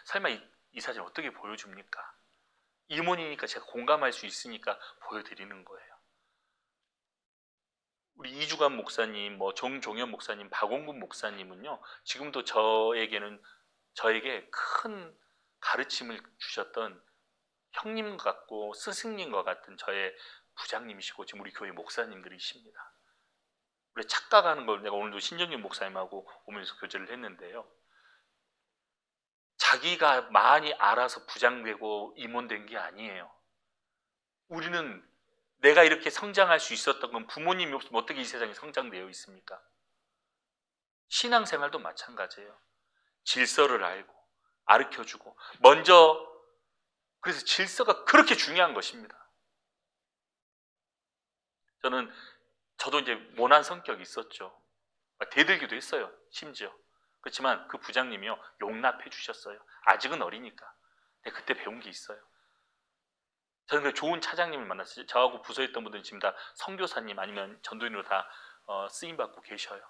S1: 설마 이 사진 어떻게 보여줍니까? 이모니니까 제가 공감할 수 있으니까 보여드리는 거예요. 우리 이주관 목사님, 뭐 정종현 목사님, 박원근 목사님은요, 지금도 저에게 큰 가르침을 주셨던 형님 같고 스승님과 같은 저의 부장님이시고 지금 우리 교회 목사님들이십니다. 우리 착각하는 걸 내가 오늘도 신정윤 목사님하고 오면서 교제를 했는데요. 자기가 많이 알아서 부장되고 임원된 게 아니에요. 우리는 내가 이렇게 성장할 수 있었던 건 부모님이 없으면 어떻게 이 세상에 성장되어 있습니까? 신앙생활도 마찬가지예요. 질서를 알고 가르쳐주고 먼저, 그래서 질서가 그렇게 중요한 것입니다. 저도 이제 모난 성격이 있었죠. 대들기도 했어요. 심지어. 그렇지만 그 부장님이요, 용납해 주셨어요. 아직은 어리니까. 근데 그때 배운 게 있어요. 저는 그 좋은 차장님을 만났어요. 저하고 부서에 있던 분들은 지금 다 선교사님 아니면 전도인으로 다 쓰임 받고 계셔요.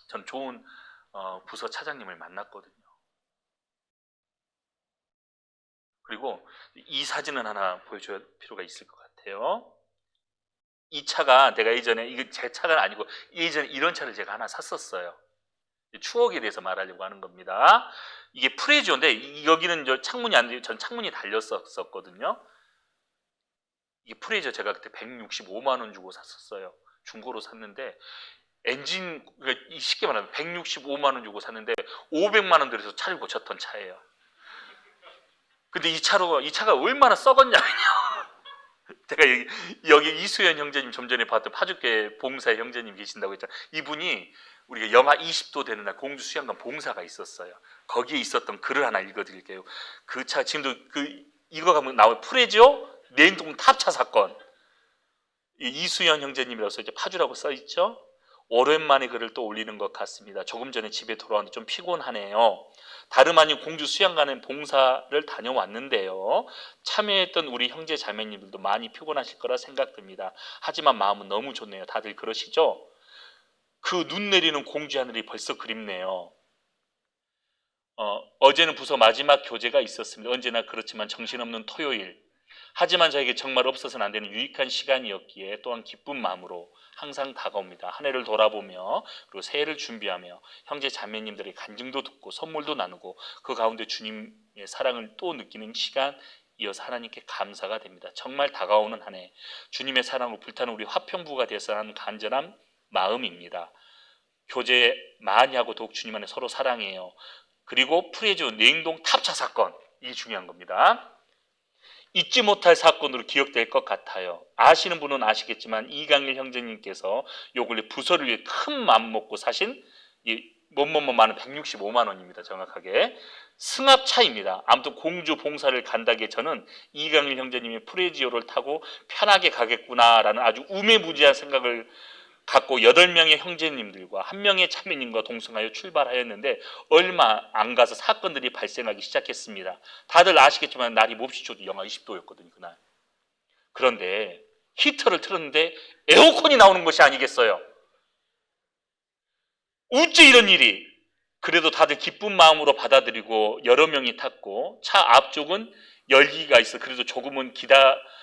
S1: 전 좋은 부서 차장님을 만났거든요. 그리고 이 사진은 하나 보여줄 필요가 있을 것 같아요. 이 차가 내가 예전에, 이게 제 차가 아니고 예전에 이런 차를 제가 하나 샀었어요. 추억에 대해서 말하려고 하는 겁니다. 이게 프레지오인데 여기는 저 창문이 안 돼요. 전 창문이 달렸었거든요. 이게 프레지오, 제가 그때 165만 원 주고 샀었어요. 중고로 샀는데 엔진, 그러니까 쉽게 말하면 165만 원 주고 샀는데 500만 원 들여서 차를 고쳤던 차예요. 근데 이 차가 얼마나 썩었냐면요. 제가 여기 이수연 형제님 좀 전에 봤던 파주교회 봉사의 형제님 계신다고 했잖아요. 이분이 우리가 영하 20도 되는 날 공주 수양관 봉사가 있었어요. 거기에 있었던 글을 하나 읽어드릴게요. 그 차 지금도 이거 가면 나와요. 프레지오 냉동 탑차 사건. 이수연 형제님이라서 이제 파주라고 써 있죠. 오랜만에 글을 또 올리는 것 같습니다. 조금 전에 집에 돌아왔는데 좀 피곤하네요. 다름 아닌 공주 수양관에 봉사를 다녀왔는데요. 참여했던 우리 형제 자매님들도 많이 피곤하실 거라 생각됩니다. 하지만 마음은 너무 좋네요. 다들 그러시죠? 그 눈 내리는 공주 하늘이 벌써 그립네요. 어제는 부서 마지막 교제가 있었습니다. 언제나 그렇지만 정신없는 토요일. 하지만 저에게 정말 없어서는 안 되는 유익한 시간이었기에 또한 기쁜 마음으로 항상 다가옵니다. 한 해를 돌아보며 그리고 새해를 준비하며 형제 자매님들의 간증도 듣고 선물도 나누고 그 가운데 주님의 사랑을 또 느끼는 시간이어서 하나님께 감사가 됩니다. 정말 다가오는 한 해 주님의 사랑으로 불타는 우리 화평부가 되어서 하는 간절한 마음입니다. 교제 많이 하고 더욱 주님 안에 서로 사랑해요. 그리고 프레지오 냉동 탑차 사건, 이게 중요한 겁니다. 잊지 못할 사건으로 기억될 것 같아요. 아시는 분은 아시겠지만 이강일 형제님께서 요 근래 부서를 위해 큰 마음 먹고 사신 이 뭐뭐뭐만은 165만 원입니다. 정확하게 승합차입니다. 아무튼 공주 봉사를 간다기에 저는 이강일 형제님이 프레지오를 타고 편하게 가겠구나라는 아주 우매무지한 생각을 갖고 8명의 형제님들과 1명의 자매님과 동승하여 출발하였는데 얼마 안 가서 사건들이 발생하기 시작했습니다. 다들 아시겠지만 날이 몹시 춥고 영하 20도였거든요. 그날. 그런데 히터를 틀었는데 에어컨이 나오는 것이 아니겠어요. 어째 이런 일이. 그래도 다들 기쁜 마음으로 받아들이고 여러 명이 탔고 차 앞쪽은 열기가 있어 그래도 조금은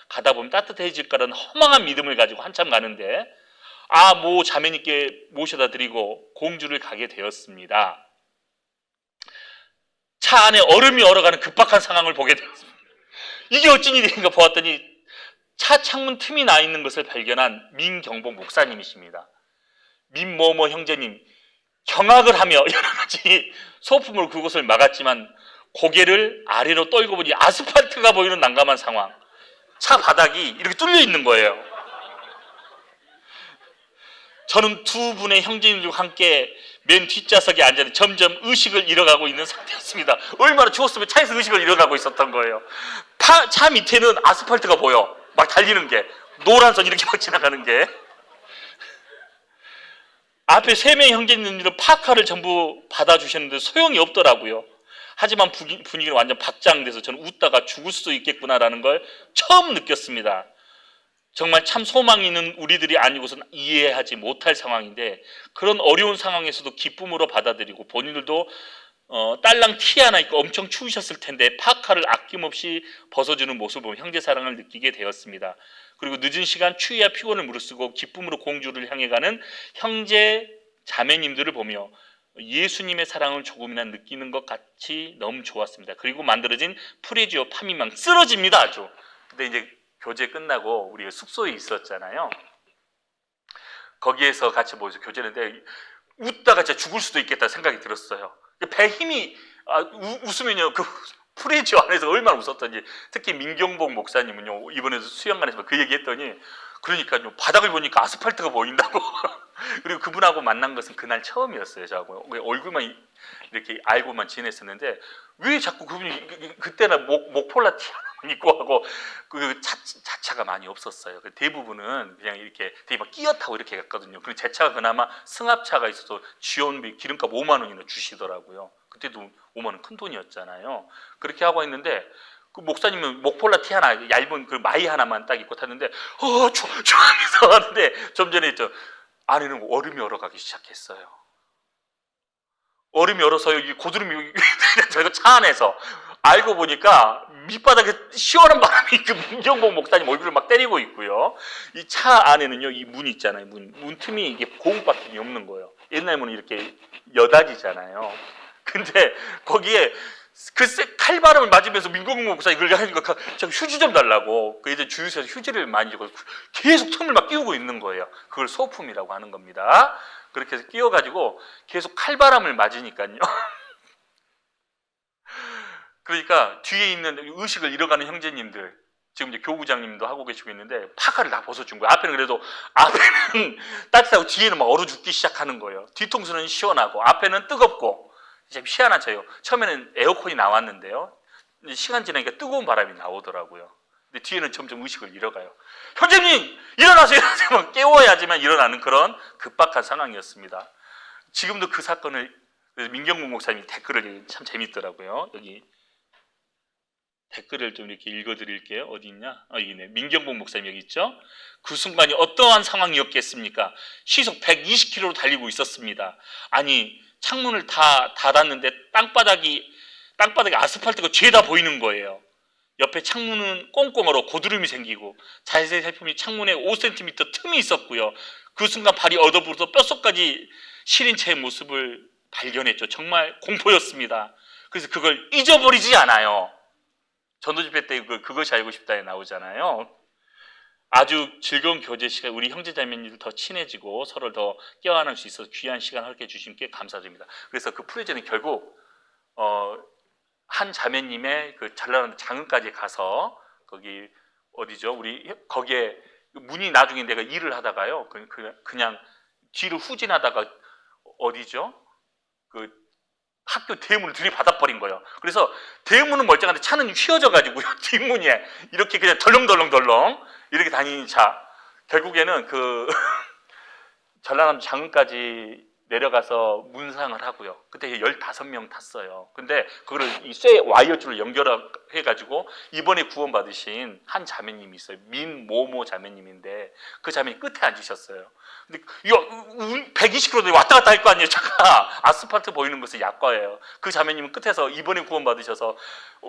S1: 가다 보면 따뜻해질 거라는 허망한 믿음을 가지고 한참 가는데 모 자매님께 모셔다 드리고 공주를 가게 되었습니다. 차 안에 얼음이 얼어가는 급박한 상황을 보게 되었습니다. 이게 어쩐 일인가 보았더니 차 창문 틈이 나 있는 것을 발견한 민경복 목사님이십니다. 민모모 형제님 경악을 하며 여러 가지 소품으로 그곳을 막았지만 고개를 아래로 떨고 보니 아스팔트가 보이는 난감한 상황. 차 바닥이 이렇게 뚫려 있는 거예요. 저는 두 분의 형제님들과 함께 맨 뒷좌석에 앉아 점점 의식을 잃어가고 있는 상태였습니다. 얼마나 추웠으면 차에서 의식을 잃어가고 있었던 거예요. 차 밑에는 아스팔트가 보여. 막 달리는 게. 노란 선 이렇게 막 지나가는 게. 앞에 3명의 형제님들은 파카를 전부 받아주셨는데 소용이 없더라고요. 하지만 분위기는 완전 박장돼서 저는 웃다가 죽을 수도 있겠구나라는 걸 처음 느꼈습니다. 정말 참 소망이 있는 우리들이 아니고서는 이해하지 못할 상황인데 그런 어려운 상황에서도 기쁨으로 받아들이고 본인들도 딸랑 티 하나 입고 엄청 추우셨을 텐데 파카를 아낌없이 벗어주는 모습을 보면 형제 사랑을 느끼게 되었습니다. 그리고 늦은 시간 추위와 피곤을 무릅쓰고 기쁨으로 공주를 향해 가는 형제 자매님들을 보며 예수님의 사랑을 조금이나 느끼는 것 같이 너무 좋았습니다. 그리고 만들어진 프레지오 파미망 쓰러집니다 아주. 근데 이제 교제 끝나고 우리가 숙소에 있었잖아요. 거기에서 같이 모여서 교제했는데 웃다가 진짜 죽을 수도 있겠다 생각이 들었어요. 배 힘이 웃으면요 그 프레지오 안에서 얼마나 웃었던지. 특히 민경복 목사님은요 이번에도 수영관에서 그 얘기했더니 그러니까요 바닥을 보니까 아스팔트가 보인다고. 그리고 그분하고 만난 것은 그날 처음이었어요. 저하고 얼굴만 이렇게 알고만 지냈었는데 왜 자꾸 그분이 그때는 목폴라 티 하나 입고 하고 그 자차가 많이 없었어요. 대부분은 그냥 이렇게 되게 막 끼어 타고 이렇게 갔거든요. 그리고 제 차가 그나마 승합차가 있어서 지원비 기름값 5만 원이나 주시더라고요. 그때도 5만 원 큰 돈이었잖아요. 그렇게 하고 있는데 그 목사님은 목폴라 티 하나 얇은 그 마이 하나만 딱 입고 탔는데 좋아하면서 하는데 좀 전에 안에는 얼음이 얼어가기 시작했어요. 얼음이 얼어서 여기 고드름이 차 안에서 알고 보니까 밑바닥에 시원한 바람이 그 문경복 목사님 얼굴을 막 때리고 있고요. 이 차 안에는요 이 문 있잖아요. 문 틈이 이게 고무바퀴이 없는 거예요. 옛날 문은 이렇게 여닫이잖아요. 근데 거기에 글쎄 칼바람을 맞으면서 민경복 목사 이걸 하니까 저 휴지 좀 달라고 그 이제 주유소에서 휴지를 많이 주고 계속 틈을 막 끼우고 있는 거예요. 그걸 소품이라고 하는 겁니다. 그렇게 해서 끼워가지고 계속 칼바람을 맞으니까요. 그러니까 뒤에 있는 의식을 잃어가는 형제님들 지금 이제 교구장님도 하고 계시고 있는데 파카를 다 벗어준 거예요. 앞에는 그래도 앞에는 따뜻하고 뒤에는 막 얼어 죽기 시작하는 거예요. 뒤통수는 시원하고 앞에는 뜨겁고 이제 희한한 저요. 처음에는 에어컨이 나왔는데요. 시간 지나니까 뜨거운 바람이 나오더라고요. 근데 뒤에는 점점 의식을 잃어가요. 형제님 일어나세요. 일어나세요. 깨워야지만 일어나는 그런 급박한 상황이었습니다. 지금도 그 사건을 민경국 목사님이 댓글을 참 재밌더라고요. 여기 댓글을 좀 이렇게 읽어드릴게요. 어디 있냐? 여기 있네. 민경복 목사님 여기 있죠? 그 순간이 어떠한 상황이었겠습니까? 시속 120km로 달리고 있었습니다. 아니 창문을 다 닫았는데 땅바닥에 아스팔트가 죄다 보이는 거예요. 옆에 창문은 꽁꽁 얼어 고드름이 생기고 자세히 살펴보니 창문에 5cm 틈이 있었고요. 그 순간 발이 얼어붙어 뼛속까지 시린 채의 모습을 발견했죠. 정말 공포였습니다. 그래서 그걸 잊어버리지 않아요. 전도집회 때 그것이 알고 싶다에 나오잖아요. 아주 즐거운 교제 시간, 우리 형제자매님들 더 친해지고 서로를 더 껴안을 수 있어서 귀한 시간 함께 주신 게 감사드립니다. 그래서 그 프레제는 결국 한 자매님의 그 전라남도 장흥까지 가서 거기 어디죠? 우리 거기에 문이 나중에 내가 일을 하다가요. 그냥 뒤를 후진하다가 어디죠? 그 학교 대문을 들이받아버린 거예요. 그래서 대문은 멀쩡한데 차는 휘어져 가지고요. 뒷문에 이렇게 그냥 덜렁덜렁 이렇게 다니는 차. 결국에는 그 전라남도 장흥까지 내려가서 문상을 하고요. 그때 15명 탔어요. 근데 그거를 이 쇠 와이어줄로 연결해 가지고 이번에 구원받으신 한 자매님이 있어요. 민모모 자매님인데 그 자매님 끝에 앉으셨어요. 근데 120km 왔다 갔다 할 거 아니에요. 차가 아스팔트 보이는 것은 약과예요. 그 자매님은 끝에서 이번에 구원받으셔서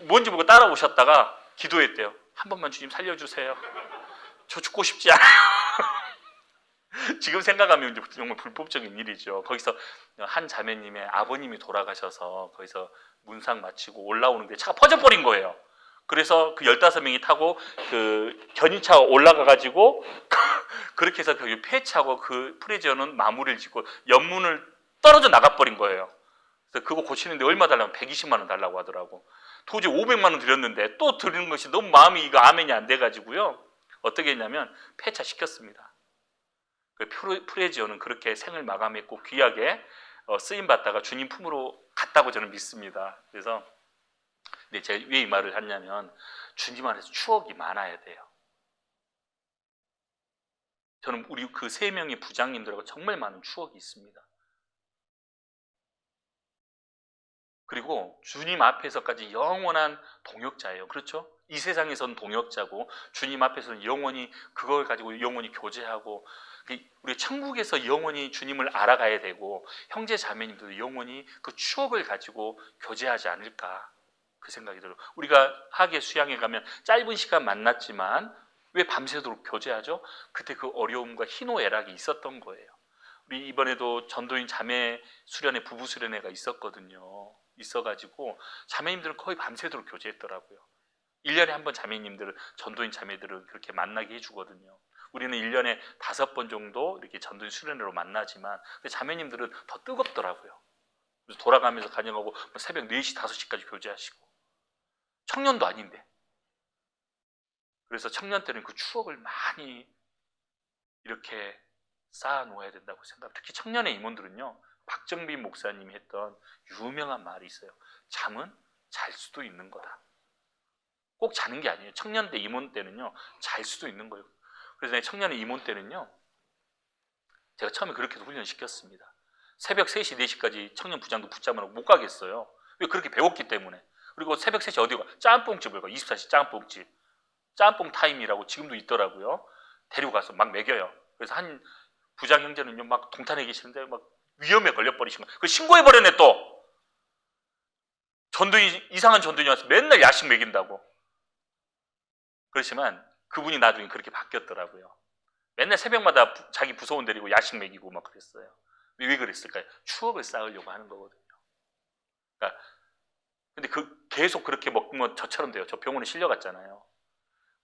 S1: 뭔지 모르고 따라오셨다가 기도했대요. 한 번만 주님 살려주세요. 저 죽고 싶지 않아요. 지금 생각하면 정말 불법적인 일이죠. 거기서 한 자매님의 아버님이 돌아가셔서 거기서 문상 마치고 올라오는데 차가 퍼져버린 거예요. 그래서 그 15명이 타고 그 견인차가 올라가가지고 그렇게 해서 그 폐차고 그 프레지어는 마무리를 짓고 연문을 떨어져 나가버린 거예요. 그래서 그거 고치는데 얼마 달라고 120만 원 달라고 하더라고. 도저히 500만 원 드렸는데 또 드리는 것이 너무 마음이 이거 아멘이 안 돼가지고요. 어떻게 했냐면 폐차 시켰습니다. 그 프레지오는 그렇게 생을 마감했고 귀하게 쓰임 받다가 주님 품으로 갔다고 저는 믿습니다. 그래서 근데 제가 왜 이 말을 하냐면 주님 안에서 추억이 많아야 돼요. 저는 우리 그 3명의 부장님들하고 정말 많은 추억이 있습니다. 그리고 주님 앞에서까지 영원한 동역자예요. 그렇죠? 이 세상에서는 동역자고 주님 앞에서는 영원히 그걸 가지고 영원히 교제하고, 우리 천국에서 영원히 주님을 알아가야 되고 형제 자매님들도 영원히 그 추억을 가지고 교제하지 않을까, 그 생각이 들어요. 우리가 하계 수양에 가면 짧은 시간 만났지만 왜 밤새도록 교제하죠? 그때 그 어려움과 희노애락이 있었던 거예요. 우리 이번에도 전도인 자매 수련회, 부부 수련회가 있었거든요. 있어가지고 자매님들은 거의 밤새도록 교제했더라고요. 1년에 한 번 자매님들은, 전도인 자매들은 그렇게 만나게 해주거든요. 우리는 1년에 5번 정도 이렇게 전도인 수련회로 만나지만 자매님들은 더 뜨겁더라고요. 그래서 돌아가면서 간영하고 새벽 4시, 5시까지 교제하시고, 청년도 아닌데. 그래서 청년 때는 그 추억을 많이 이렇게 쌓아놓아야 된다고 생각합니다. 특히 청년의 임원들은요, 박정빈 목사님이 했던 유명한 말이 있어요. 잠은 잘 수도 있는 거다. 꼭 자는 게 아니에요. 청년 때 임원 때는요, 잘 수도 있는 거예요. 그래서 내가 청년의 임원 때는요, 제가 처음에 그렇게도 훈련시켰습니다. 새벽 3시, 4시까지 청년 부장도 붙잡으라고 못 가겠어요. 왜? 그렇게 배웠기 때문에. 그리고 새벽 3시 어디 가? 짬뽕집을 가. 24시 짬뽕집. 짬뽕 타임이라고 지금도 있더라고요. 데리고 가서 막 먹여요. 그래서 한 부장 형제는요, 막 동탄에 계시는데 막 위험에 걸려버리신 거예요. 그걸 신고해버렸네 또. 전도인, 이상한 전도인이 와서 맨날 야식 먹인다고. 그렇지만 그분이 나중에 그렇게 바뀌었더라고요. 맨날 새벽마다 자기 부서원 데리고 야식 먹이고 막 그랬어요. 왜 그랬을까요? 추억을 쌓으려고 하는 거거든요. 그러니까 근데 계속 그렇게 먹으면 저처럼 돼요. 저 병원에 실려갔잖아요.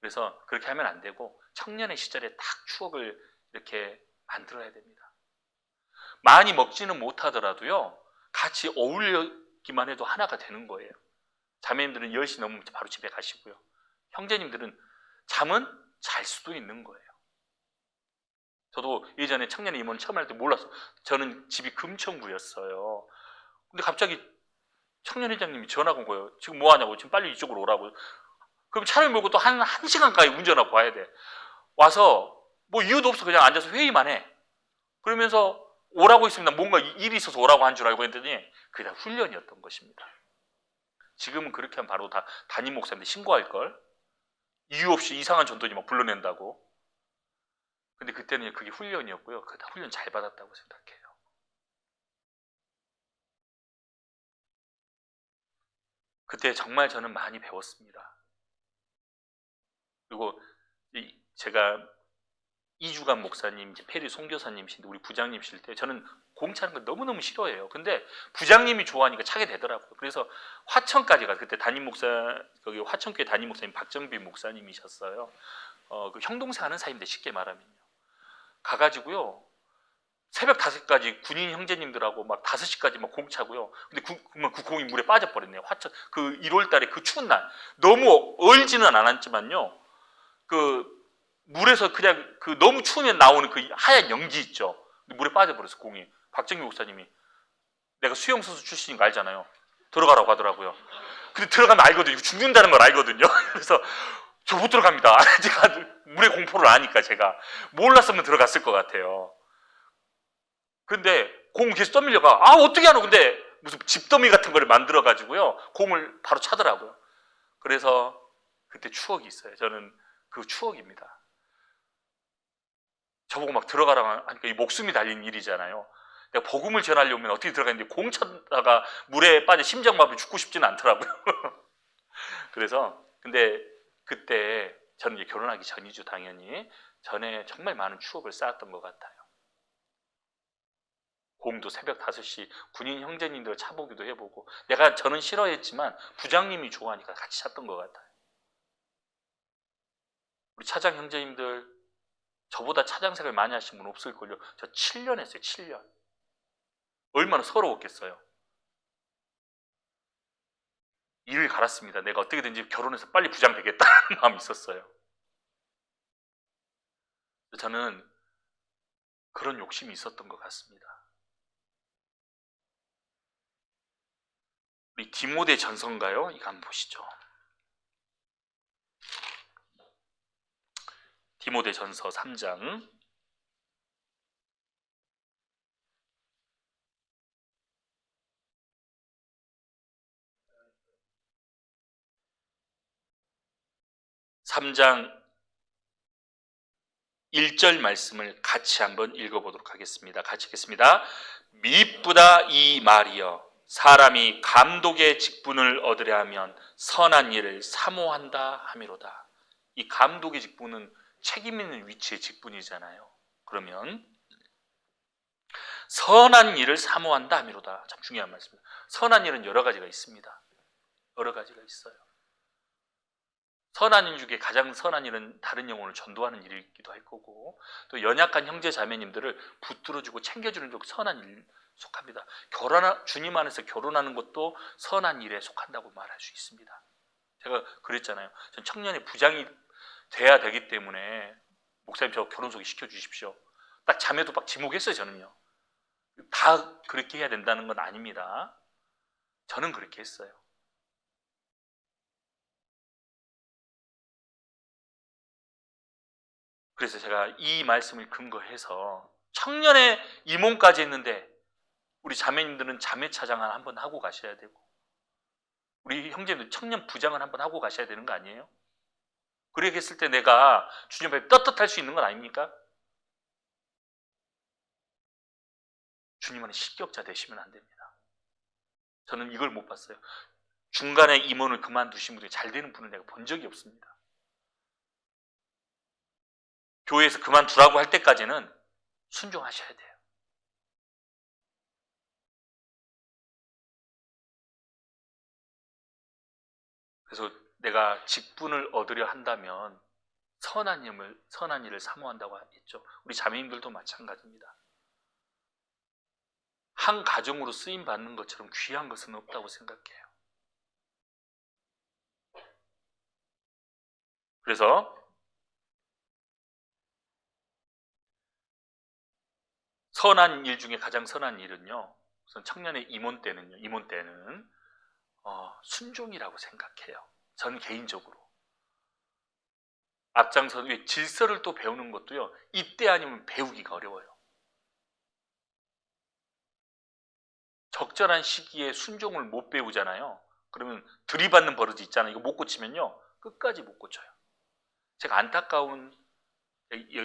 S1: 그래서 그렇게 하면 안 되고 청년의 시절에 딱 추억을 이렇게 만들어야 됩니다. 많이 먹지는 못하더라도요, 같이 어울리기만 해도 하나가 되는 거예요. 자매님들은 10시 넘으면 바로 집에 가시고요. 형제님들은 잠은 잘 수도 있는 거예요. 저도 예전에 청년의 임원 처음 할 때 몰랐어요. 저는 집이 금천구였어요. 근데 갑자기 청년회장님이 전화가 온 거예요. 지금 뭐 하냐고, 지금 빨리 이쪽으로 오라고. 그럼 차를 몰고 또 한 시간까지 운전하고 와야 돼. 와서 뭐 이유도 없어 그냥 앉아서 회의만 해. 그러면서 오라고 했습니다. 뭔가 일이 있어서 오라고 한 줄 알고 했더니 그게 다 훈련이었던 것입니다. 지금은 그렇게 하면 바로 다 담임 목사님한테 신고할걸. 이유 없이 이상한 전도지 막 불러낸다고. 근데 그때는 그게 훈련이었고요. 그게 다 훈련 잘 받았다고 생각해요. 그때 정말 저는 많이 배웠습니다. 그리고 제가 이주간 목사님, 이제 페리 송교사님이신데 우리 부장님이실 때 저는 공차는 걸 너무너무 싫어해요. 근데 부장님이 좋아하니까 차게 되더라고요. 그래서 화천까지 가. 그때 담임 목사, 거기 화천교회 담임 목사님 박정빈 목사님이셨어요. 그 형동생 하는 사이인데 쉽게 말하면요. 가가지고요, 새벽 5시까지 군인 형제님들하고 막 5시까지 막 공차고요. 근데 그 공이 물에 빠져버렸네요. 화천 그 1월 달에 그 추운 날 너무 얼지는 않았지만요. 그 물에서 그냥 그 너무 추우면 나오는 그 하얀 연기 있죠. 물에 빠져버렸어 공이. 박정희 목사님이, 내가 수영선수 출신인 거 알잖아요. 들어가라고 하더라고요. 근데 들어가면 알거든요. 죽는다는 걸 알거든요. 그래서 저 못 들어갑니다. 제가 물의 공포를 아니까 제가 몰랐으면 들어갔을 것 같아요. 근데 공 계속 떠밀려가. 아 어떻게 하노? 근데 무슨 집더미 같은 걸 만들어 가지고요 공을 바로 차더라고요. 그래서 그때 추억이 있어요. 저는 그 추억입니다. 저보고 막 들어가라고 하니까 이 목숨이 달린 일이잖아요. 내가 복음을 전하려면 어떻게 들어가는데 공 차다가 물에 빠져 심장마비 죽고 싶지는 않더라고요. 그래서 근데 그때 저는 이제 결혼하기 전이죠. 당연히 전에 정말 많은 추억을 쌓았던 것 같아요. 공도 새벽 5시 군인 형제님들 차보기도 해보고, 저는 싫어했지만 부장님이 좋아하니까 같이 찼던 것 같아요. 우리 차장 형제님들 저보다 차장생활 많이 하신 분 없을걸요. 저 7년 했어요. 7년. 얼마나 서러웠겠어요. 일을 갈았습니다. 내가 어떻게든지 결혼해서 빨리 부장 되겠다는 마음이 있었어요. 저는 그런 욕심이 있었던 것 같습니다. 우리 디모데 전서인가요? 이거 한번 보시죠. 디모데 전서 3장 3장 1절 말씀을 같이 한번 읽어보도록 하겠습니다. 같이 읽겠습니다. 미쁘다 이 말이여, 사람이 감독의 직분을 얻으려 하면 선한 일을 사모한다 함이로다. 이 감독의 직분은 책임 있는 위치의 직분이잖아요. 그러면 선한 일을 사모한다 함이로다. 참 중요한 말씀입니다. 선한 일은 여러 가지가 있습니다. 여러 가지가 있어요. 선한 일 중에 가장 선한 일은 다른 영혼을 전도하는 일이기도 할 거고, 또 연약한 형제 자매님들을 붙들어주고 챙겨주는 게 선한 일 속합니다. 주님 안에서 결혼하는 것도 선한 일에 속한다고 말할 수 있습니다. 제가 그랬잖아요. 전 청년의 부장이 돼야 되기 때문에 목사님 저 결혼 소개시켜 주십시오. 딱 자매도 막 지목했어요. 저는요. 다 그렇게 해야 된다는 건 아닙니다. 저는 그렇게 했어요. 그래서 제가 이 말씀을 근거해서 청년의 임원까지 했는데, 우리 자매님들은 자매 차장을 한번 하고 가셔야 되고, 우리 형제들 청년 부장을 한번 하고 가셔야 되는 거 아니에요? 그렇게 했을 때 내가 주님 앞에 떳떳할 수 있는 건 아닙니까? 주님 안에 실격자 되시면 안 됩니다. 저는 이걸 못 봤어요. 중간에 임원을 그만두신 분들이 잘 되는 분을 내가 본 적이 없습니다. 교회에서 그만두라고 할 때까지는 순종하셔야 돼요. 그래서 내가 직분을 얻으려 한다면 선한 일을 사모한다고 했죠. 우리 자매님들도 마찬가지입니다. 한 가정으로 쓰임 받는 것처럼 귀한 것은 없다고 생각해요. 그래서 선한 일 중에 가장 선한 일은요, 우선 청년의 임원 때는 순종이라고 생각해요. 전 개인적으로. 앞장서 질서를 또 배우는 것도요, 이때 아니면 배우기가 어려워요. 적절한 시기에 순종을 못 배우잖아요. 그러면 들이받는 버릇이 있잖아요. 이거 못 고치면요, 끝까지 못 고쳐요. 제가 안타까운,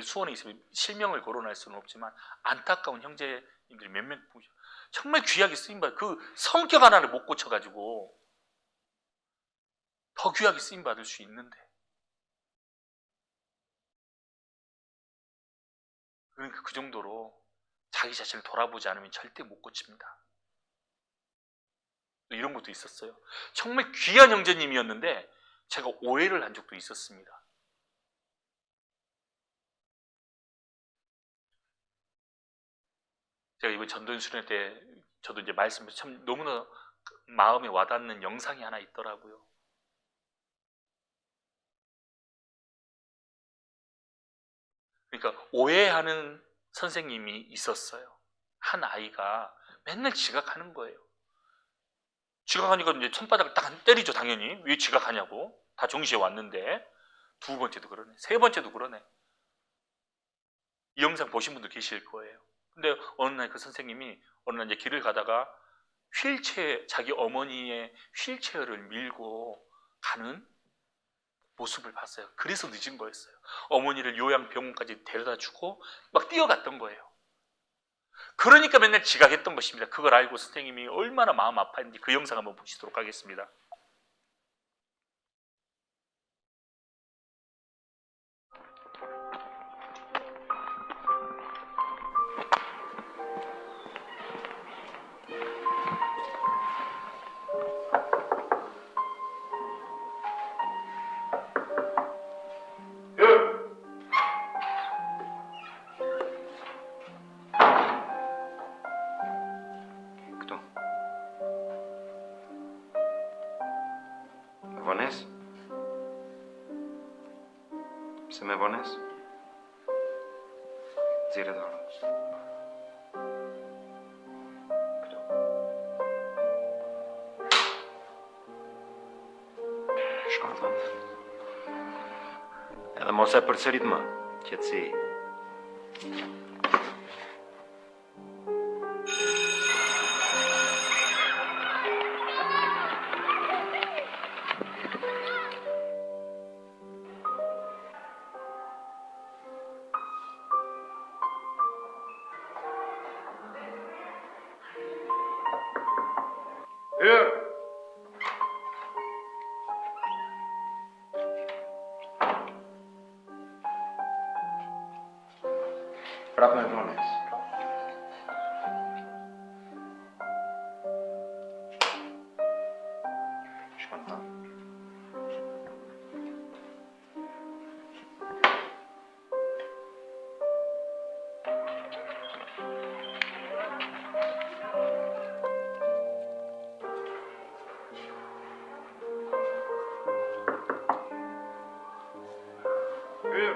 S1: 수원에 있으면 실명을 거론할 수는 없지만 안타까운 형제님들이 몇 명 보죠. 정말 귀하게 쓰임받아, 그 성격 하나를 못 고쳐가지고 더 귀하게 쓰임받을 수 있는데, 그러니까 그 정도로 자기 자신을 돌아보지 않으면 절대 못 고칩니다. 이런 것도 있었어요. 정말 귀한 형제님이었는데 제가 오해를 한 적도 있었습니다. 제가 이번 전도연 수련 때 저도 이제 말씀을 참 너무나 마음에 와닿는 영상이 하나 있더라고요. 그러니까 오해하는 선생님이 있었어요. 한 아이가 맨날 지각하는 거예요. 지각하니까 이제 손바닥을 딱 때리죠, 당연히. 왜 지각하냐고. 다 정시에 왔는데. 두 번째도 그러네. 세 번째도 그러네. 이 영상 보신 분도 계실 거예요. 근데 어느 날 그 선생님이 어느 날 이제 길을 가다가 자기 어머니의 휠체어를 밀고 가는 모습을 봤어요. 그래서 늦은 거였어요. 어머니를 요양병원까지 데려다 주고 막 뛰어갔던 거예요. 그러니까 맨날 지각했던 것입니다. 그걸 알고 선생님이 얼마나 마음 아팠는지 그 영상 한번 보시도록 하겠습니다.
S3: Vonez? Jsem Vonez? Zíra dál. Kdo? Škoda. Edhe mos e përsërit më. Qetësi. Ир! Praat met Ronnes. Spontaan. Ир!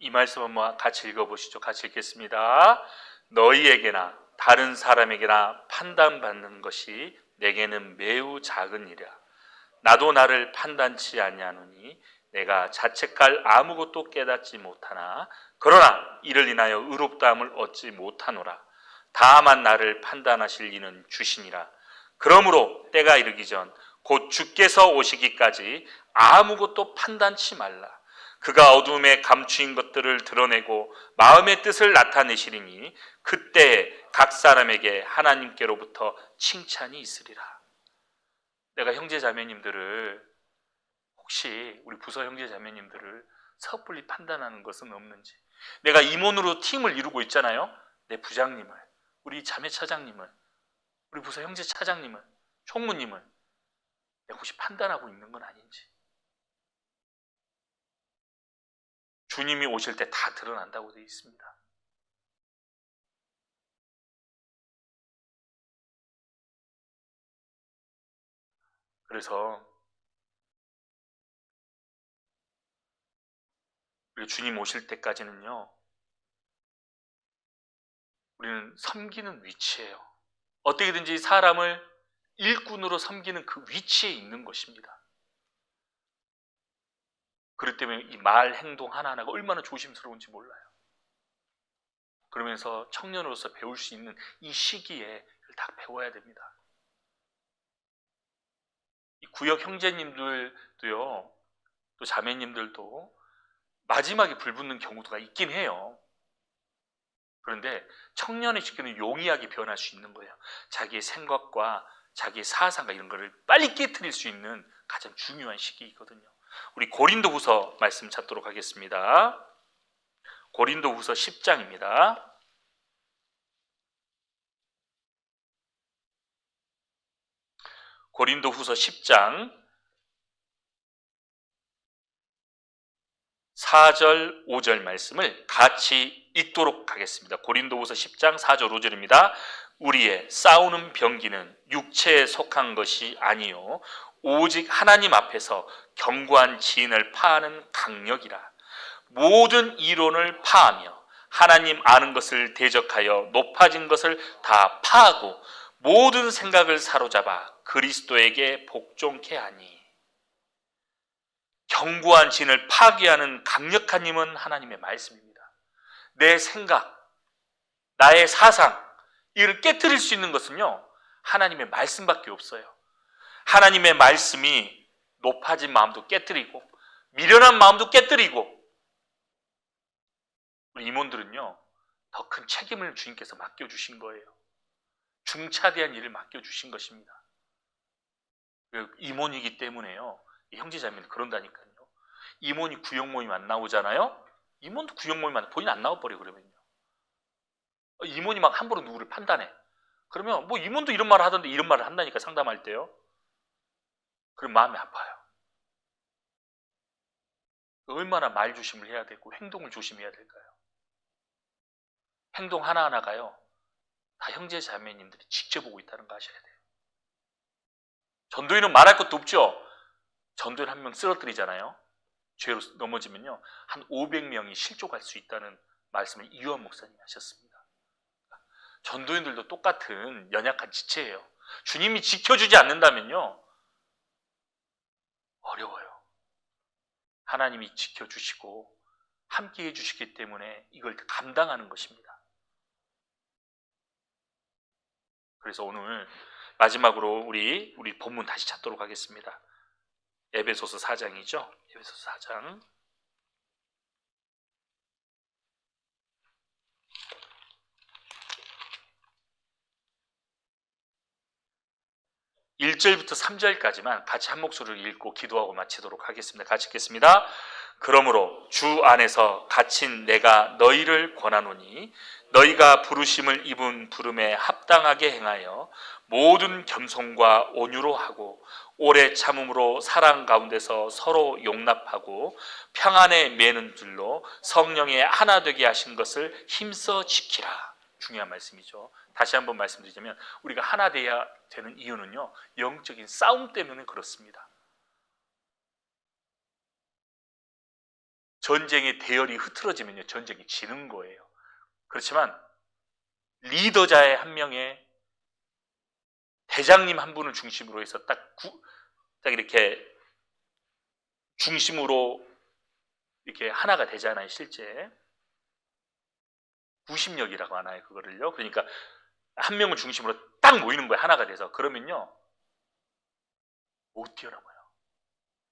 S1: 이 말씀 한번 같이 읽어보시죠. 같이 읽겠습니다. 너희에게나 다른 사람에게나 판단받는 것이 내게는 매우 작은 일이라. 나도 나를 판단치 아니하노니 내가 자책할 아무것도 깨닫지 못하나 그러나 이를 인하여 의롭다함을 얻지 못하노라. 다만 나를 판단하실 이는 주시니라. 그러므로 때가 이르기 전 곧 주께서 오시기까지 아무것도 판단치 말라. 그가 어둠에 감추인 것들을 드러내고 마음의 뜻을 나타내시리니 그때에 각 사람에게 하나님께로부터 칭찬이 있으리라. 내가 형제 자매님들을 혹시 우리 부서 형제 자매님들을 섣불리 판단하는 것은 없는지, 내가 임원으로 팀을 이루고 있잖아요. 내 부장님을, 우리 자매 차장님을, 우리 부서 형제 차장님을, 총무님을 내가 혹시 판단하고 있는 건 아닌지, 주님이 오실 때 다 드러난다고 되어 있습니다. 그래서 우리 주님 오실 때까지는요, 우리는 섬기는 위치예요. 어떻게든지 사람을 일꾼으로 섬기는 그 위치에 있는 것입니다. 그렇기 때문에 이 말, 행동 하나하나가 얼마나 조심스러운지 몰라요. 그러면서 청년으로서 배울 수 있는 이 시기에 다 배워야 됩니다. 이 구역 형제님들도요, 또 자매님들도 마지막에 불붙는 경우가 있긴 해요. 그런데 청년의 시기는 용이하게 변할 수 있는 거예요. 자기의 생각과 자기의 사상과 이런 거를 빨리 깨트릴 수 있는 가장 중요한 시기이거든요. 우리 고린도후서 말씀 찾도록 하겠습니다. 고린도후서 10장입니다. 고린도후서 10장 4절, 5절 말씀을 같이 읽도록 하겠습니다. 고린도후서 10장 4절, 5절입니다. 우리의 싸우는 병기는 육체에 속한 것이 아니요 오직 하나님 앞에서 견고한 지인을 파하는 강력이라. 모든 이론을 파하며 하나님 아는 것을 대적하여 높아진 것을 다 파하고 모든 생각을 사로잡아 그리스도에게 복종케 하니. 견고한 진을 파괴하는 강력한 힘은 하나님의 말씀입니다. 내 생각, 나의 사상, 이를 깨트릴 수 있는 것은요, 하나님의 말씀밖에 없어요. 하나님의 말씀이 높아진 마음도 깨트리고 미련한 마음도 깨트리고. 우리 임원들은요, 더 큰 책임을 주님께서 맡겨주신 거예요. 중차대한 일을 맡겨주신 것입니다. 임원이기 때문에요, 형제자매는 그런다니까요. 임원이 구역 모임 안 나오잖아요. 임원도 구역 모임 안 본인 안 나와버려. 그러면요, 임원이 막 함부로 누구를 판단해. 그러면 뭐 임원도 이런 말을 하던데 이런 말을 한다니까, 상담할 때요. 그럼 마음이 아파요. 얼마나 말 조심을 해야 되고 행동을 조심해야 될까요? 행동 하나하나가요, 다 형제 자매님들이 지켜보고 있다는 거 아셔야 돼요. 전도인은 말할 것도 없죠. 전도인 한 명 쓰러뜨리잖아요. 죄로 넘어지면요, 한 500명이 실족할 수 있다는 말씀을 이유한 목사님이 하셨습니다. 전도인들도 똑같은 연약한 지체예요. 주님이 지켜주지 않는다면요, 어려워요. 하나님이 지켜주시고 함께 해주시기 때문에 이걸 감당하는 것입니다. 그래서 오늘 마지막으로 우리 본문 다시 찾도록 하겠습니다. 에베소서 4장이죠. 에베소서 4장. 1절부터 3절까지만 같이 한 목소리로 읽고 기도하고 마치도록 하겠습니다. 같이 읽겠습니다. 그러므로 주 안에서 갇힌 내가 너희를 권하노니 너희가 부르심을 입은 부름에 합당하게 행하여 모든 겸손과 온유로 하고 오래 참음으로 사랑 가운데서 서로 용납하고 평안에 매는 줄로 성령의 하나 되게 하신 것을 힘써 지키라. 중요한 말씀이죠. 다시 한번 말씀드리자면 우리가 하나 되어야 되는 이유는요, 영적인 싸움 때문에 그렇습니다. 전쟁의 대열이 흐트러지면요, 전쟁이 지는 거예요. 그렇지만 리더자의 한 명의 대장님 한 분을 중심으로 해서 딱 이렇게 중심으로 이렇게 하나가 되잖아요. 실제 구심력이라고 하나요, 그거를요. 그러니까 한 명을 중심으로 딱 모이는 거예요, 하나가 돼서. 그러면요, 못 뛰어넘어요.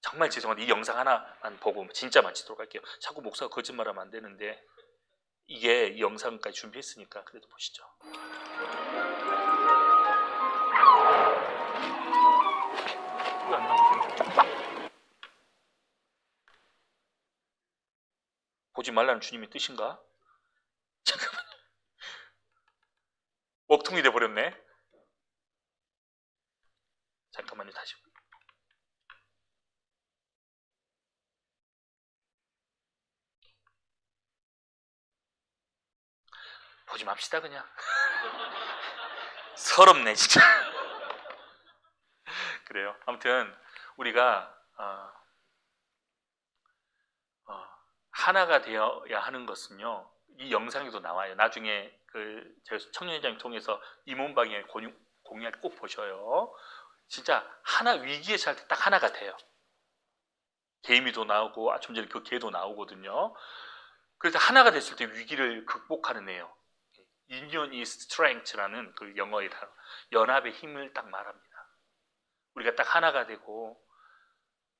S1: 정말 죄송한데 이 영상 하나만 보고 진짜 마치도록 할게요. 자꾸 목사가 거짓말하면 안 되는데 이게 이 영상까지 준비했으니까 그래도 보시죠. 왜 안 나오세요? 보지 말라는 주님의 뜻인가? 잠깐만, 먹통이 돼버렸네. 잠깐만요, 다시. 보지 맙시다 그냥. 서럽네 진짜. 그래요. 아무튼 우리가 하나가 되어야 하는 것은요, 이 영상에도 나와요. 나중에 제가 청년회장 통해서 임원방에 공유할 때 꼭 보셔요. 진짜 하나 위기에 처할 때 딱 하나가 돼요. 개미도 나오고 좀 전에 그 개도 나오거든요. 그래서 하나가 됐을 때 위기를 극복하는 애요. Union is strength라는 그 영어의 단어, 연합의 힘을 딱 말합니다. 우리가 딱 하나가 되고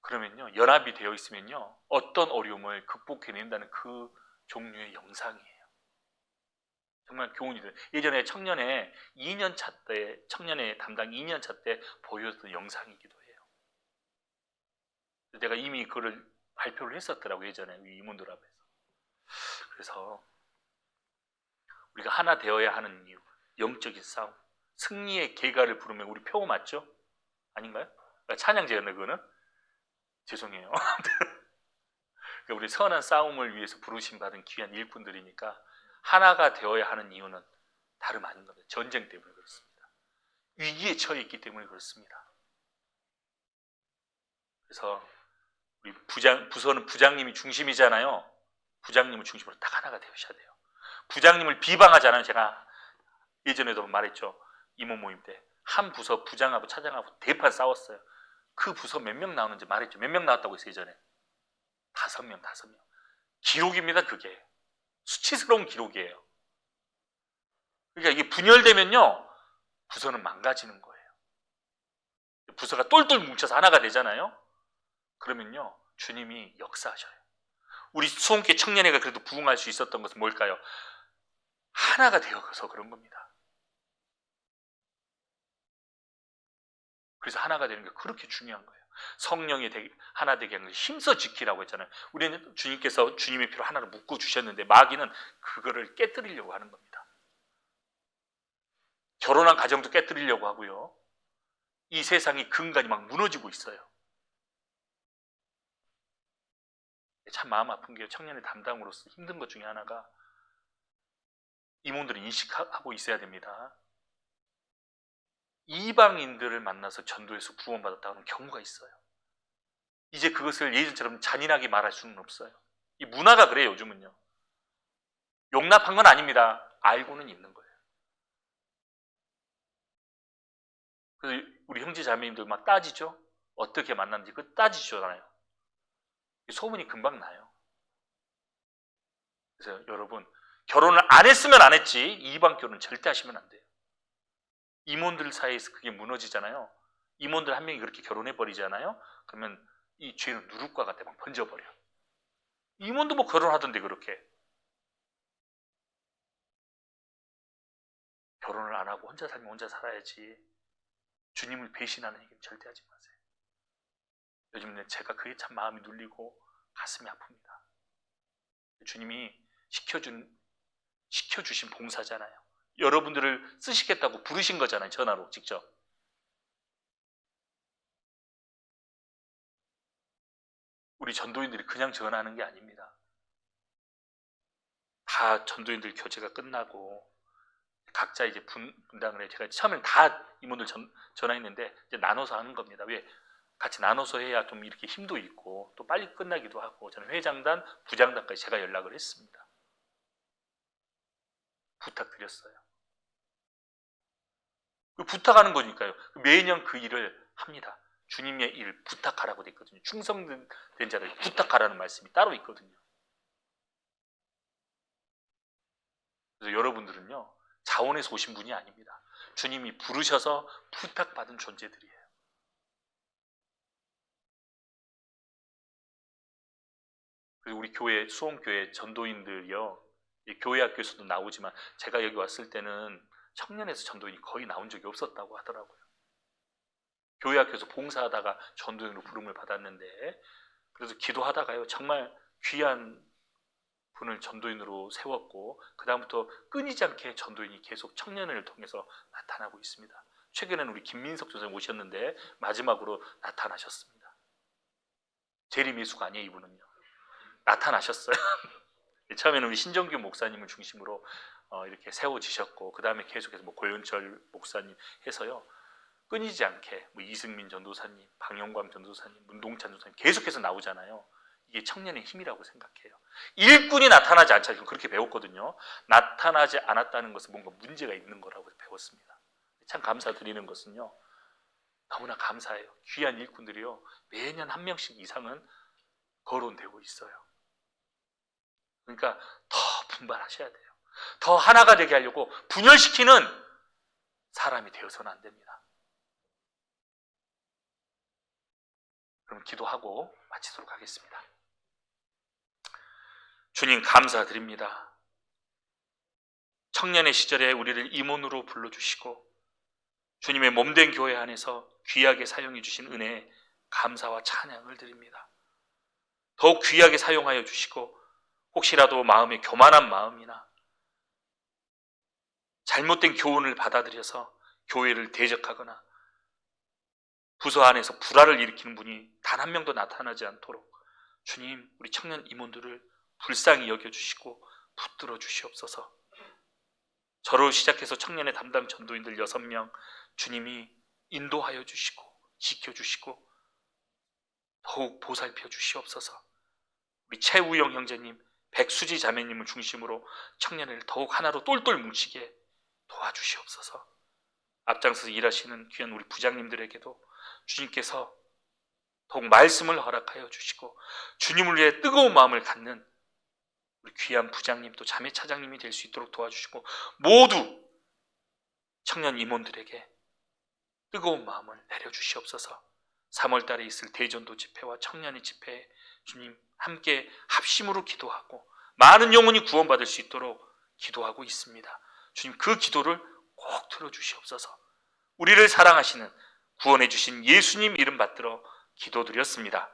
S1: 그러면요, 연합이 되어 있으면요, 어떤 어려움을 극복해낸다는 그 종류의 영상이에요. 정말 교훈이 돼요. 예전에 청년회 2년차 때, 청년회 담당 2년차 때 보여줬던 영상이기도 해요. 내가 이미 그걸 발표를 했었더라고요, 예전에 우리 임원들 앞에서. 그래서 우리가 하나 되어야 하는 이유, 영적인 싸움. 승리의 계가를 부르면 우리 표어 맞죠? 아닌가요? 찬양제였네 그거는? 죄송해요. 우리 선한 싸움을 위해서 부르심 받은 귀한 일꾼들이니까 하나가 되어야 하는 이유는 다름 아닌 겁니다. 전쟁 때문에 그렇습니다. 위기에 처해 있기 때문에 그렇습니다. 그래서 우리 부서는 부장님이 중심이잖아요. 부장님을 중심으로 딱 하나가 되셔야 돼요. 부장님을 비방하잖아요. 제가 예전에도 말했죠. 이모 모임 때 한 부서 부장하고 차장하고 대판 싸웠어요. 그 부서 몇 명 나오는지 말했죠. 몇 명 나왔다고 했어요. 예전에 5명. 기록입니다. 그게 수치스러운 기록이에요. 그러니까 이게 분열되면요 부서는 망가지는 거예요. 부서가 똘똘 뭉쳐서 하나가 되잖아요. 그러면요 주님이 역사하셔요. 우리 수원교회 청년회가 그래도 부흥할 수 있었던 것은 뭘까요? 하나가 되어서 그런 겁니다. 그래서 하나가 되는 게 그렇게 중요한 거예요. 성령이 하나 되게 하는 걸 힘써 지키라고 했잖아요. 우리는 주님께서 주님의 피로 하나를 묶어 주셨는데 마귀는 그거를 깨뜨리려고 하는 겁니다. 결혼한 가정도 깨뜨리려고 하고요. 이 세상이 근간이 막 무너지고 있어요. 참 마음 아픈 게 청년의 담당으로서 힘든 것 중에 하나가 이모들은 인식하고 있어야 됩니다. 이방인들을 만나서 전도해서 구원받았다는 경우가 있어요. 이제 그것을 예전처럼 잔인하게 말할 수는 없어요. 이 문화가 그래요. 요즘은요. 용납한 건 아닙니다. 알고는 있는 거예요. 그래서 우리 형제 자매님들 막 따지죠. 어떻게 만났는지 그 따지잖아요. 소문이 금방 나요. 그래서 여러분 결혼을 안 했으면 안 했지 이방 결혼 절대 하시면 안 돼요. 임원들 사이에서 그게 무너지잖아요. 임원들 한 명이 그렇게 결혼해 버리잖아요. 그러면 이 죄는 누룩과 같아 막 번져버려. 임원도 뭐 결혼하던데 그렇게. 결혼을 안 하고 혼자 살면 혼자 살아야지. 주님을 배신하는 얘기는 절대 하지 마세요. 요즘 제가 그게 참 마음이 눌리고 가슴이 아픕니다. 주님이 시켜주신 봉사잖아요. 여러분들을 쓰시겠다고 부르신 거잖아요. 전화로 직접. 우리 전도인들이 그냥 전화하는 게 아닙니다. 다 전도인들 교체가 끝나고 각자 이제 분당을 해요. 제가 처음에는 다 임원들 전화했는데 이제 나눠서 하는 겁니다. 왜? 같이 나눠서 해야 좀 이렇게 힘도 있고 또 빨리 끝나기도 하고 저는 회장단, 부장단까지 제가 연락을 했습니다. 부탁드렸어요. 부탁하는 거니까요. 매년 그 일을 합니다. 주님의 일 부탁하라고 돼 있거든요. 충성된 자를 부탁하라는 말씀이 따로 있거든요. 그래서 여러분들은요 자원에서 오신 분이 아닙니다. 주님이 부르셔서 부탁받은 존재들이에요. 그리고 우리 교회 수원교회 전도인들이요 교회 학교에서도 나오지만 제가 여기 왔을 때는 청년에서 전도인이 거의 나온 적이 없었다고 하더라고요. 교회 학교에서 봉사하다가 전도인으로 부름을 받았는데 그래서 기도하다가요 정말 귀한 분을 전도인으로 세웠고 그 다음부터 끊이지 않게 전도인이 계속 청년을 통해서 나타나고 있습니다. 최근에는 우리 김민석 교수님 오셨는데 마지막으로 나타나셨습니다. 재림예수가 아니에요. 이분은요. 나타나셨어요. 처음에는 우리 신정규 목사님을 중심으로 이렇게 세워지셨고 그 다음에 계속해서 뭐 고현철 목사님 해서요 끊이지 않게 뭐 이승민 전도사님, 방영광 전도사님, 문동찬 전도사님 계속해서 나오잖아요. 이게 청년의 힘이라고 생각해요. 일꾼이 나타나지 않자 그렇게 배웠거든요. 나타나지 않았다는 것은 뭔가 문제가 있는 거라고 배웠습니다. 참 감사드리는 것은요 너무나 감사해요. 귀한 일꾼들이요 매년 한 명씩 이상은 거론되고 있어요. 그러니까 더 분발하셔야 돼요. 더 하나가 되게 하려고 분열시키는 사람이 되어서는 안 됩니다. 그럼 기도하고 마치도록 하겠습니다. 주님 감사드립니다. 청년의 시절에 우리를 임원으로 불러주시고 주님의 몸된 교회 안에서 귀하게 사용해 주신 은혜에 감사와 찬양을 드립니다. 더욱 귀하게 사용하여 주시고 혹시라도 마음에 교만한 마음이나 잘못된 교훈을 받아들여서 교회를 대적하거나 부서 안에서 불화를 일으키는 분이 단 한 명도 나타나지 않도록 주님, 우리 청년 임원들을 불쌍히 여겨주시고 붙들어 주시옵소서. 저로 시작해서 청년의 담당 전도인들 6명 주님이 인도하여 주시고 지켜주시고 더욱 보살펴 주시옵소서. 우리 최우영 형제님, 백수지 자매님을 중심으로 청년을 더욱 하나로 똘똘 뭉치게 도와주시옵소서. 앞장서서 일하시는 귀한 우리 부장님들에게도 주님께서 더욱 말씀을 허락하여 주시고 주님을 위해 뜨거운 마음을 갖는 우리 귀한 부장님 또 자매 차장님이 될 수 있도록 도와주시고 모두 청년 임원들에게 뜨거운 마음을 내려주시옵소서. 3월 달에 있을 대전도 집회와 청년의 집회에 주님 함께 합심으로 기도하고 많은 영혼이 구원받을 수 있도록 기도하고 있습니다. 주님 그 기도를 꼭 들어주시옵소서. 우리를 사랑하시는 구원해 주신 예수님 이름 받들어 기도드렸습니다.